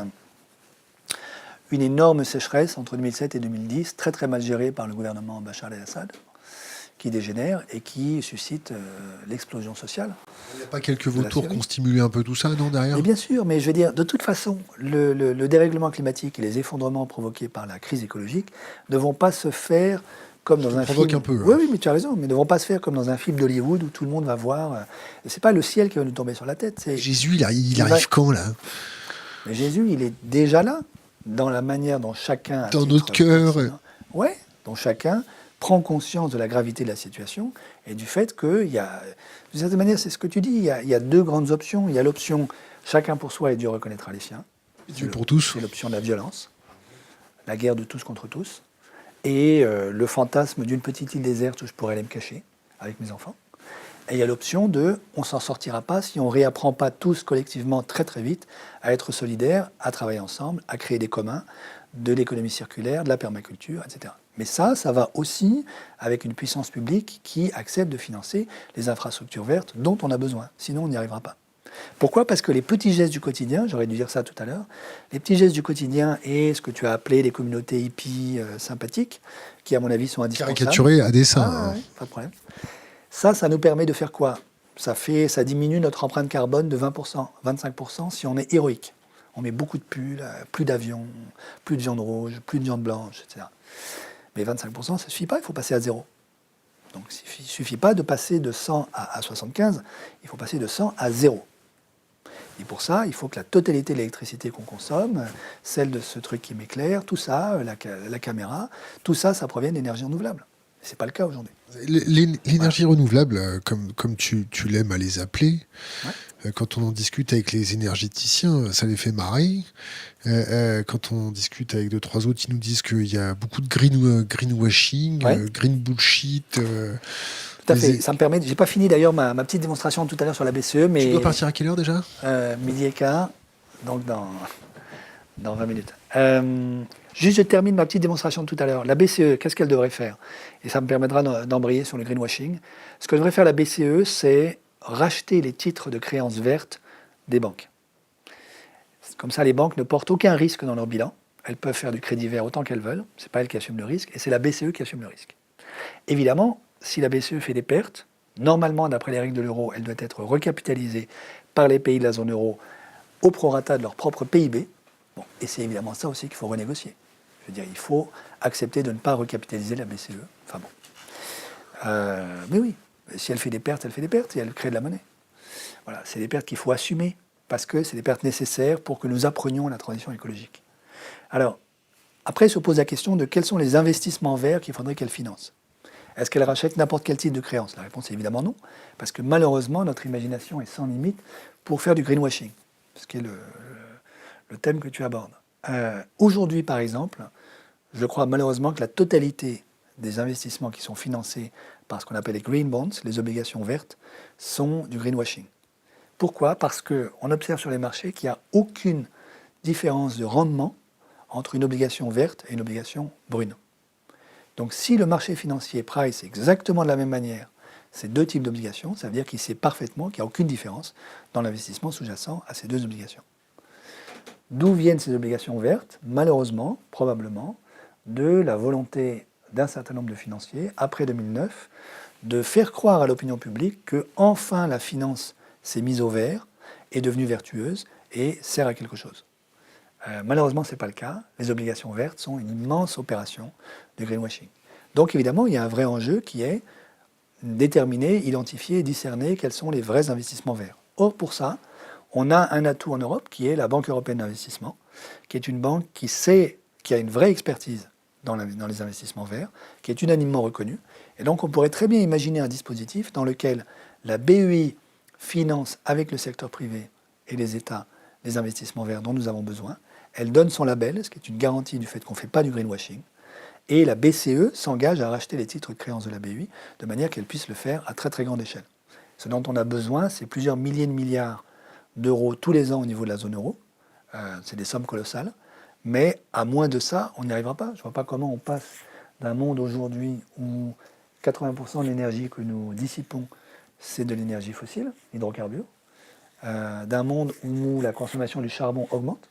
une énorme sécheresse entre 2007 et 2010, très très mal gérée par le gouvernement Bachar el-Assad, qui dégénère et qui suscite l'explosion sociale. Il n'y a pas quelques vautours qui ont stimulé un peu tout ça, non, derrière ? Et bien sûr, mais je veux dire, de toute façon, le dérèglement climatique et les effondrements provoqués par la crise écologique ne vont pas se faire comme dans un film. Un peu. Oui, mais tu as raison, mais ne vont pas se faire comme dans un film d'Hollywood où tout le monde va voir. Et c'est pas le ciel qui va nous tomber sur la tête. Jésus, il arrive quand, là ? Mais Jésus, il est déjà là, dans la manière dont chacun... Dans notre cœur. Oui, dont chacun prend conscience de la gravité de la situation et du fait qu'il y a, d'une certaine manière, c'est ce que tu dis, il y a deux grandes options. Il y a l'option chacun pour soi et Dieu reconnaîtra les siens. Dieu pour tous. C'est l'option de la violence, la guerre de tous contre tous, et le fantasme d'une petite île déserte où je pourrais aller me cacher avec mes enfants. Et il y a l'option de on s'en sortira pas si on ne réapprend pas tous collectivement très très vite à être solidaires, à travailler ensemble, à créer des communs, de l'économie circulaire, de la permaculture, etc. Mais ça va aussi avec une puissance publique qui accepte de financer les infrastructures vertes dont on a besoin. Sinon, on n'y arrivera pas. Pourquoi ? Parce que les petits gestes du quotidien, j'aurais dû dire ça tout à l'heure, les petits gestes du quotidien et ce que tu as appelé les communautés hippies sympathiques, qui à mon avis sont indispensables. Caricaturées à dessein. Ah, ouais, pas de problème. Ça nous permet de faire quoi ? Ça diminue notre empreinte carbone de 20%, 25% si on est héroïque. On met beaucoup de pulls, plus d'avions, plus de viande rouge, plus de viande blanche, etc. Mais 25%, ça ne suffit pas, il faut passer à zéro. Donc il ne suffit pas de passer de 100 à 75, il faut passer de 100 à zéro. Et pour ça, il faut que la totalité de l'électricité qu'on consomme, celle de ce truc qui m'éclaire, tout ça, la caméra, tout ça, ça provient d'énergie renouvelable. Ce n'est pas le cas aujourd'hui. L'énergie renouvelable, comme tu l'aimes à les appeler, quand on en discute avec les énergéticiens, ça les fait marrer. Quand on discute avec 2-3 autres, ils nous disent qu'il y a beaucoup de greenwashing, green bullshit. Tout à fait. Ça me permet. J'ai pas fini d'ailleurs ma petite démonstration tout à l'heure sur la BCE, mais. Tu dois partir à quelle heure déjà ? Midi et quart, donc dans 20 minutes. Juste, je termine ma petite démonstration de tout à l'heure. La BCE, qu'est-ce qu'elle devrait faire ? Et ça me permettra d'embrayer sur le greenwashing. Ce que devrait faire la BCE, c'est racheter les titres de créances vertes des banques. Comme ça, les banques ne portent aucun risque dans leur bilan. Elles peuvent faire du crédit vert autant qu'elles veulent. Ce n'est pas elles qui assument le risque, et c'est la BCE qui assume le risque. Évidemment, si la BCE fait des pertes, normalement, d'après les règles de l'euro, elle doit être recapitalisée par les pays de la zone euro au prorata de leur propre PIB. Bon, et c'est évidemment ça aussi qu'il faut renégocier. Je veux dire, il faut accepter de ne pas recapitaliser la BCE. Enfin bon. Mais oui, si elle fait des pertes, elle fait des pertes et elle crée de la monnaie. Voilà, c'est des pertes qu'il faut assumer parce que c'est des pertes nécessaires pour que nous apprenions la transition écologique. Alors, après se pose la question de quels sont les investissements verts qu'il faudrait qu'elle finance. Est-ce qu'elle rachète n'importe quel type de créance? La réponse est évidemment non, parce que malheureusement, notre imagination est sans limite pour faire du greenwashing, ce qui est le thème que tu abordes. Aujourd'hui, par exemple, je crois malheureusement que la totalité des investissements qui sont financés par ce qu'on appelle les green bonds, les obligations vertes, sont du greenwashing. Pourquoi? Parce qu'on observe sur les marchés qu'il n'y a aucune différence de rendement entre une obligation verte et une obligation brune. Donc si le marché financier price exactement de la même manière ces deux types d'obligations, ça veut dire qu'il sait parfaitement qu'il n'y a aucune différence dans l'investissement sous-jacent à ces deux obligations. D'où viennent ces obligations vertes? Malheureusement, probablement, de la volonté d'un certain nombre de financiers, après 2009, de faire croire à l'opinion publique que enfin la finance s'est mise au vert, est devenue vertueuse et sert à quelque chose. Malheureusement, ce n'est pas le cas. Les obligations vertes sont une immense opération de greenwashing. Donc évidemment, il y a un vrai enjeu qui est déterminer, identifier, discerner quels sont les vrais investissements verts. Or, pour ça, on a un atout en Europe qui est la Banque européenne d'investissement, qui est une banque qui a une vraie expertise dans les investissements verts, qui est unanimement reconnue. Et donc, on pourrait très bien imaginer un dispositif dans lequel la BEI finance avec le secteur privé et les États les investissements verts dont nous avons besoin. Elle donne son label, ce qui est une garantie du fait qu'on ne fait pas du greenwashing. Et la BCE s'engage à racheter les titres de créance de la BEI de manière qu'elle puisse le faire à très très grande échelle. Ce dont on a besoin, c'est plusieurs milliers de milliards d'euros tous les ans au niveau de la zone euro. C'est des sommes colossales. Mais à moins de ça, on n'y arrivera pas. Je ne vois pas comment on passe d'un monde aujourd'hui où 80% de l'énergie que nous dissipons, c'est de l'énergie fossile, hydrocarbures, d'un monde où la consommation du charbon augmente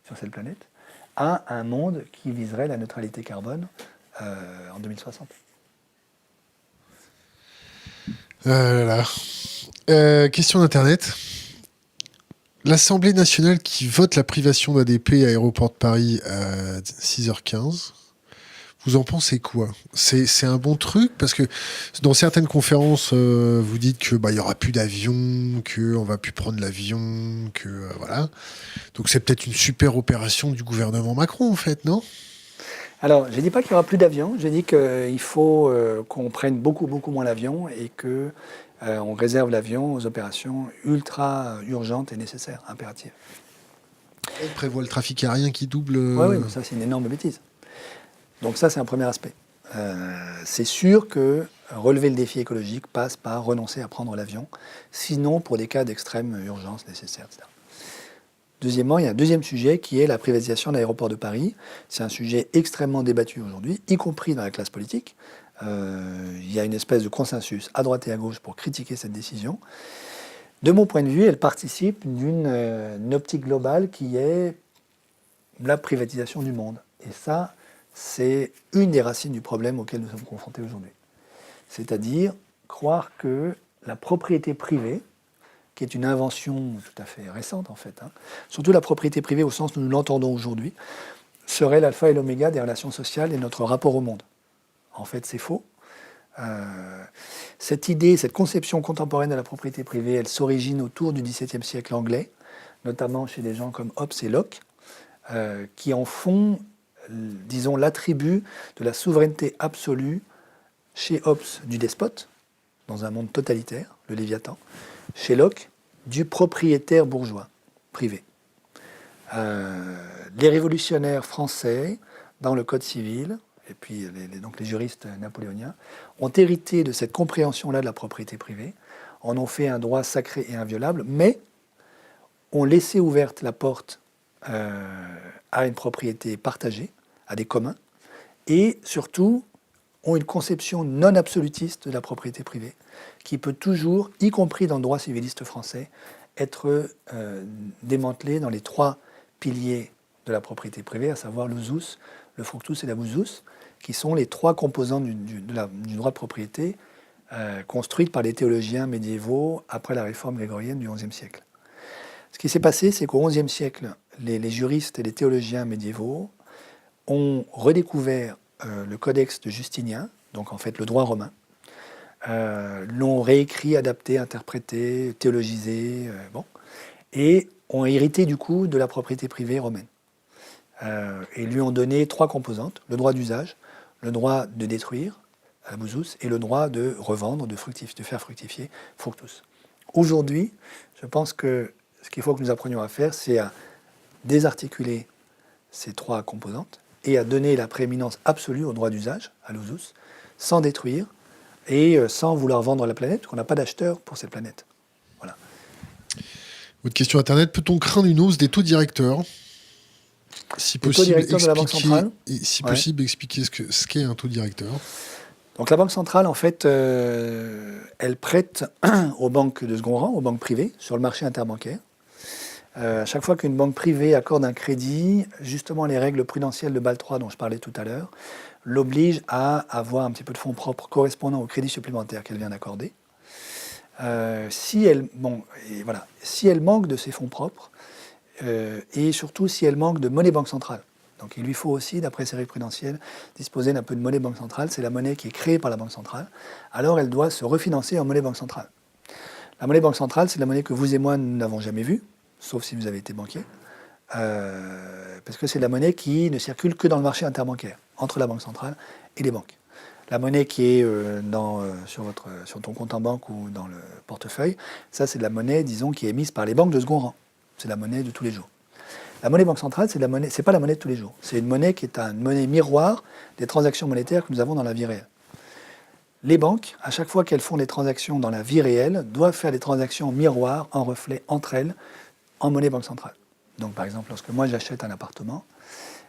sur cette planète, à un monde qui viserait la neutralité carbone en 2060. Question d'Internet. L'Assemblée nationale qui vote la privation d'ADP à Aéroport de Paris à 6h15, vous en pensez quoi? C'est un bon truc? Parce que dans certaines conférences, vous dites que y aura plus d'avions, qu'on va plus prendre l'avion, que voilà. Donc c'est peut-être une super opération du gouvernement Macron, en fait, non? Alors, je ne dis pas qu'il n'y aura plus d'avions, je dis qu'il faut qu'on prenne beaucoup, beaucoup moins l'avion et qu'on réserve l'avion aux opérations ultra urgentes et nécessaires, impératives. On prévoit le trafic aérien qui double... Oui, mais ça c'est une énorme bêtise. Donc ça c'est un premier aspect. C'est sûr que relever le défi écologique passe par renoncer à prendre l'avion, sinon pour des cas d'extrême urgence nécessaire, etc. Deuxièmement, il y a un deuxième sujet qui est la privatisation de l'aéroport de Paris. C'est un sujet extrêmement débattu aujourd'hui, y compris dans la classe politique. Il y a une espèce de consensus à droite et à gauche pour critiquer cette décision. De mon point de vue, elle participe d'une optique globale qui est la privatisation du monde. Et ça, c'est une des racines du problème auquel nous sommes confrontés aujourd'hui. C'est-à-dire croire que la propriété privée, qui est une invention tout à fait récente en fait, surtout la propriété privée au sens où nous l'entendons aujourd'hui, serait l'alpha et l'oméga des relations sociales et notre rapport au monde. En fait, c'est faux. Cette idée, cette conception contemporaine de la propriété privée, elle s'origine autour du XVIIe siècle anglais, notamment chez des gens comme Hobbes et Locke, qui en font, disons, l'attribut de la souveraineté absolue chez Hobbes du despote, dans un monde totalitaire, le Léviathan, chez Locke, du propriétaire bourgeois, privé. Les révolutionnaires français, dans le Code civil, et puis donc les juristes napoléoniens, ont hérité de cette compréhension-là de la propriété privée, en ont fait un droit sacré et inviolable, mais ont laissé ouverte la porte à une propriété partagée, à des communs, et surtout ont une conception non absolutiste de la propriété privée, qui peut toujours, y compris dans le droit civiliste français, être démantelé dans les 3 piliers de la propriété privée, à savoir le zus, le fructus et l'abusus, qui sont les 3 composantes du droit de propriété construites par les théologiens médiévaux après la réforme grégorienne du XIe siècle. Ce qui s'est passé, c'est qu'au XIe siècle, les juristes et les théologiens médiévaux ont redécouvert le codex de Justinien, donc en fait le droit romain, l'ont réécrit, adapté, interprété, théologisé, et ont hérité du coup de la propriété privée romaine. Et lui ont donné 3 composantes, le droit d'usage, le droit de détruire, abusus, et le droit de revendre, de faire fructifier, fructus. Aujourd'hui, je pense que ce qu'il faut que nous apprenions à faire, c'est à désarticuler ces 3 composantes et à donner la prééminence absolue au droit d'usage, à l'usus, sans détruire et sans vouloir vendre la planète, parce qu'on n'a pas d'acheteur pour cette planète. Voilà. Autre question Internet, peut-on craindre une hausse des taux directeurs ? Si possible, expliquer ce qu'est un taux directeur. Donc la Banque centrale, en fait, elle prête aux banques de second rang, aux banques privées, sur le marché interbancaire. À chaque fois qu'une banque privée accorde un crédit, justement les règles prudentielles de Bâle III dont je parlais tout à l'heure, l'obligent à avoir un petit peu de fonds propres correspondant au crédit supplémentaire qu'elle vient d'accorder. Si elle manque de ces fonds propres, et surtout si elle manque de monnaie banque centrale. Donc il lui faut aussi, d'après ces règles prudentielles, disposer d'un peu de monnaie banque centrale. C'est la monnaie qui est créée par la banque centrale. Alors elle doit se refinancer en monnaie banque centrale. La monnaie banque centrale, c'est la monnaie que vous et moi, nous n'avons jamais vue, sauf si vous avez été banquier, parce que c'est la monnaie qui ne circule que dans le marché interbancaire, entre la banque centrale et les banques. La monnaie qui est sur ton compte en banque ou dans le portefeuille, ça c'est de la monnaie, disons, qui est émise par les banques de second rang. C'est la monnaie de tous les jours. La monnaie banque centrale, c'est pas la monnaie de tous les jours. C'est une monnaie qui est une monnaie miroir des transactions monétaires que nous avons dans la vie réelle. Les banques, à chaque fois qu'elles font des transactions dans la vie réelle, doivent faire des transactions miroirs, en reflet, entre elles, en monnaie banque centrale. Donc par exemple, lorsque moi j'achète un appartement,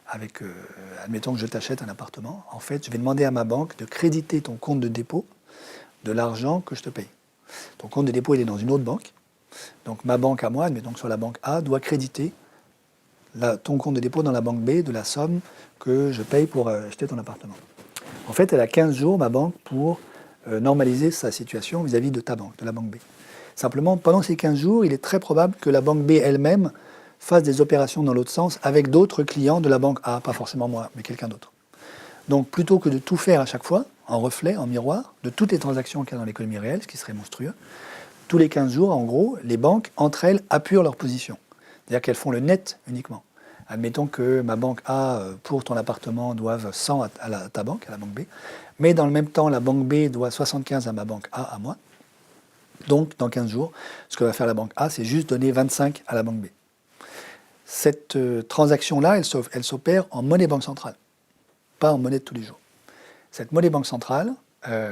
admettons que je t'achète un appartement, en fait, je vais demander à ma banque de créditer ton compte de dépôt de l'argent que je te paye. Ton compte de dépôt, il est dans une autre banque. Donc ma banque à moi, admettons que sur la banque A, doit créditer ton compte de dépôt dans la banque B de la somme que je paye pour acheter ton appartement. En fait, elle a 15 jours, ma banque, pour normaliser sa situation vis-à-vis de ta banque, de la banque B. Simplement, pendant ces 15 jours, il est très probable que la banque B elle-même fasse des opérations dans l'autre sens avec d'autres clients de la banque A, pas forcément moi, mais quelqu'un d'autre. Donc plutôt que de tout faire à chaque fois, en reflet, en miroir, de toutes les transactions qu'il y a dans l'économie réelle, ce qui serait monstrueux, tous les 15 jours, en gros, les banques, entre elles, apurent leur position. C'est-à-dire qu'elles font le net uniquement. Admettons que ma banque A, pour ton appartement, doive 100 à ta banque, à la banque B, mais dans le même temps, la banque B doit 75 à ma banque A, à moi. Donc, dans 15 jours, ce que va faire la banque A, c'est juste donner 25 à la banque B. Cette transaction-là, elle s'opère en monnaie banque centrale, pas en monnaie de tous les jours. Cette monnaie banque centrale,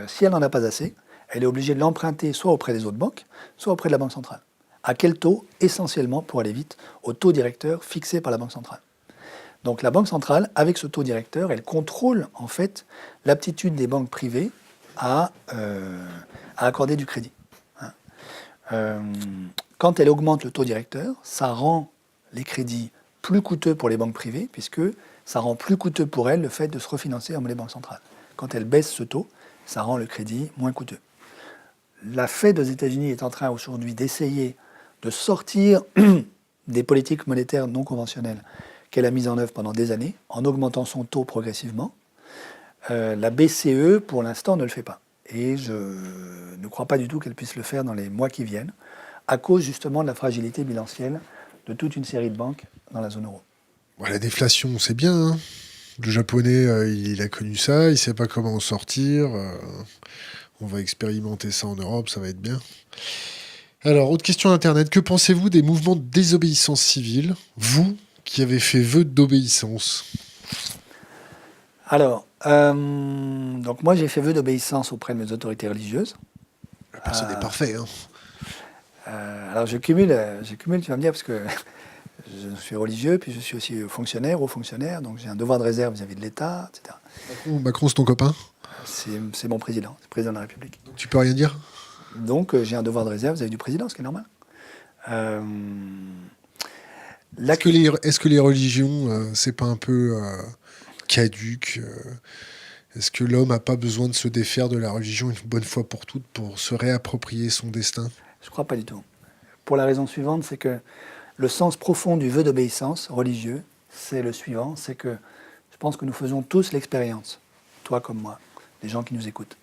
si elle n'en a pas assez, elle est obligée de l'emprunter soit auprès des autres banques, soit auprès de la banque centrale. À quel taux? Essentiellement, pour aller vite, au taux directeur fixé par la banque centrale. Donc la banque centrale, avec ce taux directeur, elle contrôle en fait l'aptitude des banques privées à accorder du crédit. Quand elle augmente le taux directeur, ça rend les crédits plus coûteux pour les banques privées, puisque ça rend plus coûteux pour elles le fait de se refinancer en monnaie banque centrale. Quand elle baisse ce taux, ça rend le crédit moins coûteux. La Fed aux États-Unis est en train aujourd'hui d'essayer de sortir des politiques monétaires non conventionnelles qu'elle a mises en œuvre pendant des années, en augmentant son taux progressivement. La BCE, pour l'instant, ne le fait pas. Et je ne crois pas du tout qu'elle puisse le faire dans les mois qui viennent, à cause justement de la fragilité bilancielle de toute une série de banques dans la zone euro. Ouais, la déflation, c'est bien. Hein. Le japonais, il a connu ça, il ne sait pas comment en sortir. On va expérimenter ça en Europe, ça va être bien. Alors, autre question Internet. Que pensez-vous des mouvements de désobéissance civile, vous qui avez fait vœu d'obéissance? Alors, donc moi j'ai fait vœu d'obéissance auprès de mes autorités religieuses. Personne n'est parfait. Hein. Alors je cumule, tu vas me dire, parce que je suis religieux, puis je suis aussi fonctionnaire, haut fonctionnaire, donc j'ai un devoir de réserve vis-à-vis de l'État, etc. Macron, c'est ton copain? C'est mon président, c'est le président de la République. Donc tu peux rien dire? Donc, j'ai un devoir de réserve vis-à-vis du président, ce qui est normal. Euh, la- Est-ce que les religions, c'est pas un peu caduque Est-ce que l'homme n'a pas besoin de se défaire de la religion une bonne fois pour toutes pour se réapproprier son destin? Je ne crois pas du tout. Pour la raison suivante, c'est que le sens profond du vœu d'obéissance religieux, c'est le suivant, c'est que je pense que nous faisons tous l'expérience, toi comme moi, les gens qui nous écoutent,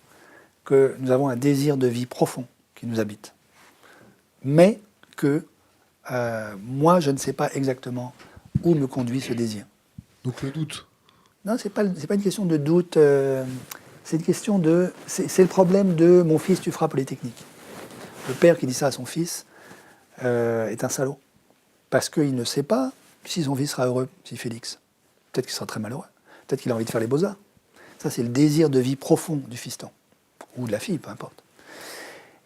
que nous avons un désir de vie profond qui nous habite. Mais que moi, je ne sais pas exactement où me conduit ce désir. Donc le doute. Non, c'est pas une question de doute, c'est une question de... C'est le problème de « mon fils, tu feras Polytechnique ». Le père qui dit ça à son fils est un salaud. Parce qu'il ne sait pas si son fils sera heureux, si Félix. Peut-être qu'il sera très malheureux. Peut-être qu'il a envie de faire les beaux-arts. Ça, c'est le désir de vie profond du fiston. Ou de la fille, peu importe.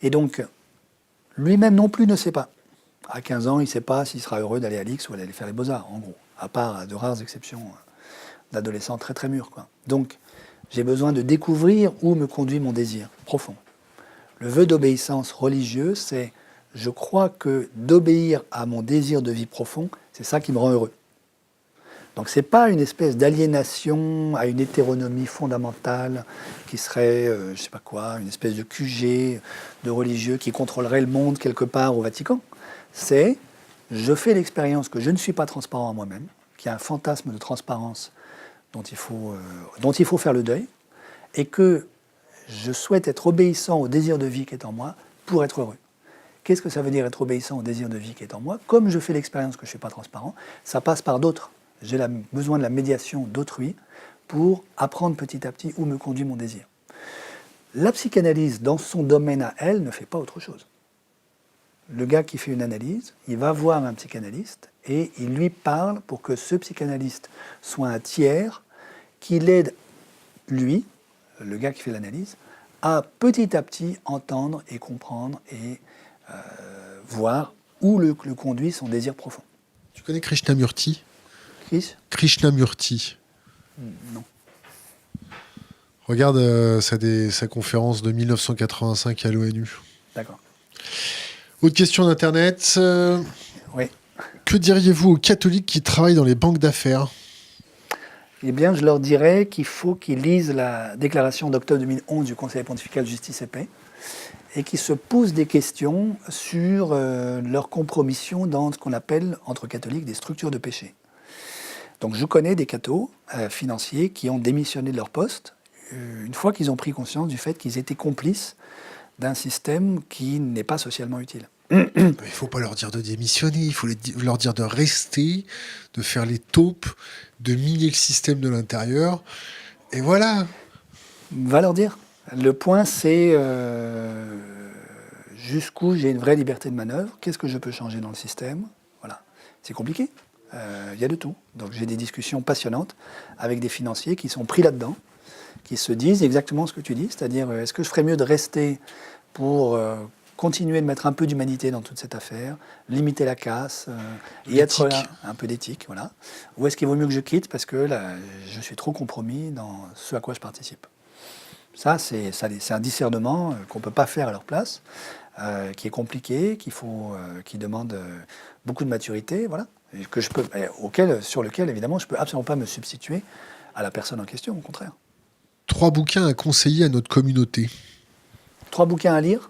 Et donc, lui-même non plus ne sait pas. À 15 ans, il ne sait pas s'il sera heureux d'aller à l'X ou d'aller faire les beaux-arts, en gros. À part de rares exceptions d'adolescents très très mûrs, quoi. Donc, j'ai besoin de découvrir où me conduit mon désir profond. Le vœu d'obéissance religieuse, c'est je crois que d'obéir à mon désir de vie profond, c'est ça qui me rend heureux. Donc ce n'est pas une espèce d'aliénation à une hétéronomie fondamentale qui serait, je ne sais pas quoi, une espèce de QG de religieux qui contrôlerait le monde quelque part au Vatican. C'est je fais l'expérience que je ne suis pas transparent à moi-même, qu'il y a un fantasme de transparence dont il faut faire le deuil, et que je souhaite être obéissant au désir de vie qui est en moi pour être heureux. Qu'est-ce que ça veut dire être obéissant au désir de vie qui est en moi? Comme je fais l'expérience que je ne suis pas transparent, ça passe par d'autres. J'ai besoin de la médiation d'autrui pour apprendre petit à petit où me conduit mon désir. La psychanalyse, dans son domaine à elle, ne fait pas autre chose. Le gars qui fait une analyse, il va voir un psychanalyste et il lui parle pour que ce psychanalyste soit un tiers qui l'aide, lui, le gars qui fait l'analyse, à petit entendre et comprendre et voir où le conduit son désir profond. Tu connais Krishnamurti? Chris? Krishnamurti. Non. Regarde sa conférence de 1985 à l'ONU. D'accord. Autre question d'Internet. Oui. Que diriez-vous aux catholiques qui travaillent dans les banques d'affaires? Eh bien, je leur dirais qu'il faut qu'ils lisent la déclaration d'octobre 2011 du Conseil pontifical Justice et Paix et qu'ils se posent des questions sur leur compromission dans ce qu'on appelle, entre catholiques, des structures de péché. Donc je connais des cathos financiers qui ont démissionné de leur poste une fois qu'ils ont pris conscience du fait qu'ils étaient complices d'un système qui n'est pas socialement utile. Il ne faut pas leur dire de démissionner, il faut leur dire de rester, de faire les taupes, de miner le système de l'intérieur. Et voilà. Va leur dire. Le point, c'est jusqu'où j'ai une vraie liberté de manœuvre, qu'est-ce que je peux changer dans le système. Voilà. C'est compliqué. Il y a de tout. Donc j'ai des discussions passionnantes avec des financiers qui sont pris là-dedans, qui se disent exactement ce que tu dis, c'est-à-dire est-ce que je ferais mieux de rester pour continuer de mettre un peu d'humanité dans toute cette affaire, limiter la casse et être là, un peu d'éthique, voilà. Ou est-ce qu'il vaut mieux que je quitte parce que là, je suis trop compromis dans ce à quoi je participe. Ça, c'est un discernement qu'on ne peut pas faire à leur place, qui est compliqué, qui demande beaucoup de maturité, voilà, et sur lequel, évidemment, je ne peux absolument pas me substituer à la personne en question, au contraire. 3 bouquins à conseiller à notre communauté. 3 bouquins à lire.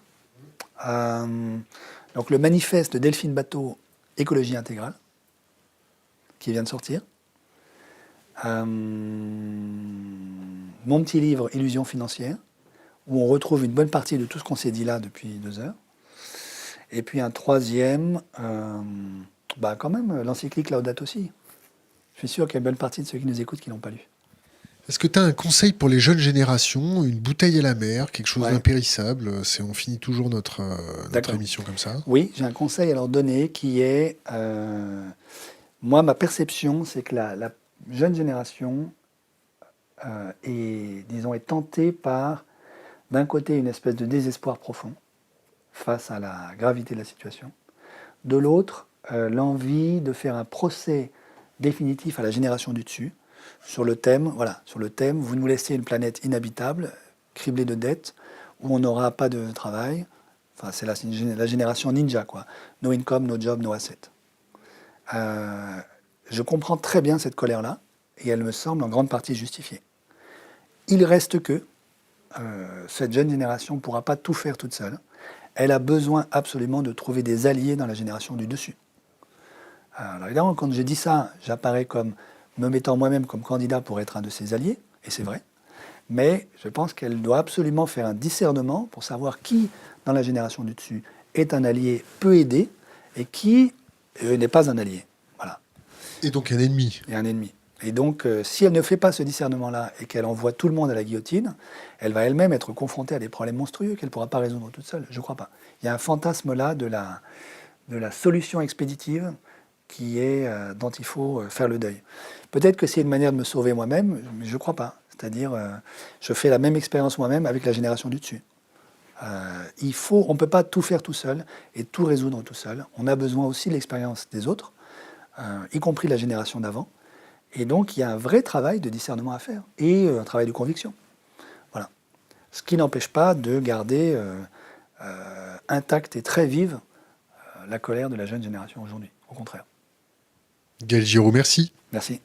Donc le manifeste de Delphine Bateau, Écologie intégrale, qui vient de sortir. Mon petit livre, Illusion financière, où on retrouve une bonne partie de tout ce qu'on s'est dit là depuis 2 heures. Et puis un troisième, quand même, l'encyclique Laudato Si. Je suis sûr qu'il y a une bonne partie de ceux qui nous écoutent qui ne l'ont pas lu. Est-ce que tu as un conseil pour les jeunes générations, une bouteille à la mer, quelque chose d'impérissable? On finit toujours notre émission comme ça. Oui, j'ai un conseil à leur donner qui est... moi, ma perception, c'est que la jeune génération est tentée par, d'un côté, une espèce de désespoir profond face à la gravité de la situation. De l'autre, l'envie de faire un procès définitif à la génération du dessus, sur le thème, vous nous laissez une planète inhabitable, criblée de dettes, où on n'aura pas de travail, Enfin, c'est la génération ninja, quoi. No income, no job, no asset. Je comprends très bien cette colère-là, et elle me semble en grande partie justifiée. Il reste que cette jeune génération ne pourra pas tout faire toute seule. Elle a besoin absolument de trouver des alliés dans la génération du dessus. Alors évidemment, quand j'ai dit ça, j'apparais comme me mettant moi-même comme candidat pour être un de ses alliés, et c'est vrai. Mais je pense qu'elle doit absolument faire un discernement pour savoir qui, dans la génération du dessus, est un allié, peut aider, et qui n'est pas un allié. Voilà. Et donc un ennemi. Et un ennemi. Et donc, si elle ne fait pas ce discernement-là et qu'elle envoie tout le monde à la guillotine, elle va elle-même être confrontée à des problèmes monstrueux qu'elle ne pourra pas résoudre toute seule. Je ne crois pas. Il y a un fantasme là de la solution expéditive dont il faut faire le deuil. Peut-être que c'est une manière de me sauver moi-même, mais je ne crois pas. C'est-à-dire, je fais la même expérience moi-même avec la génération du dessus. On ne peut pas tout faire tout seul et tout résoudre tout seul. On a besoin aussi de l'expérience des autres, y compris la génération d'avant. Et donc, il y a un vrai travail de discernement à faire et un travail de conviction. Voilà. Ce qui n'empêche pas de garder intacte et très vive la colère de la jeune génération aujourd'hui. Au contraire. Gaël Giraud, merci. Merci.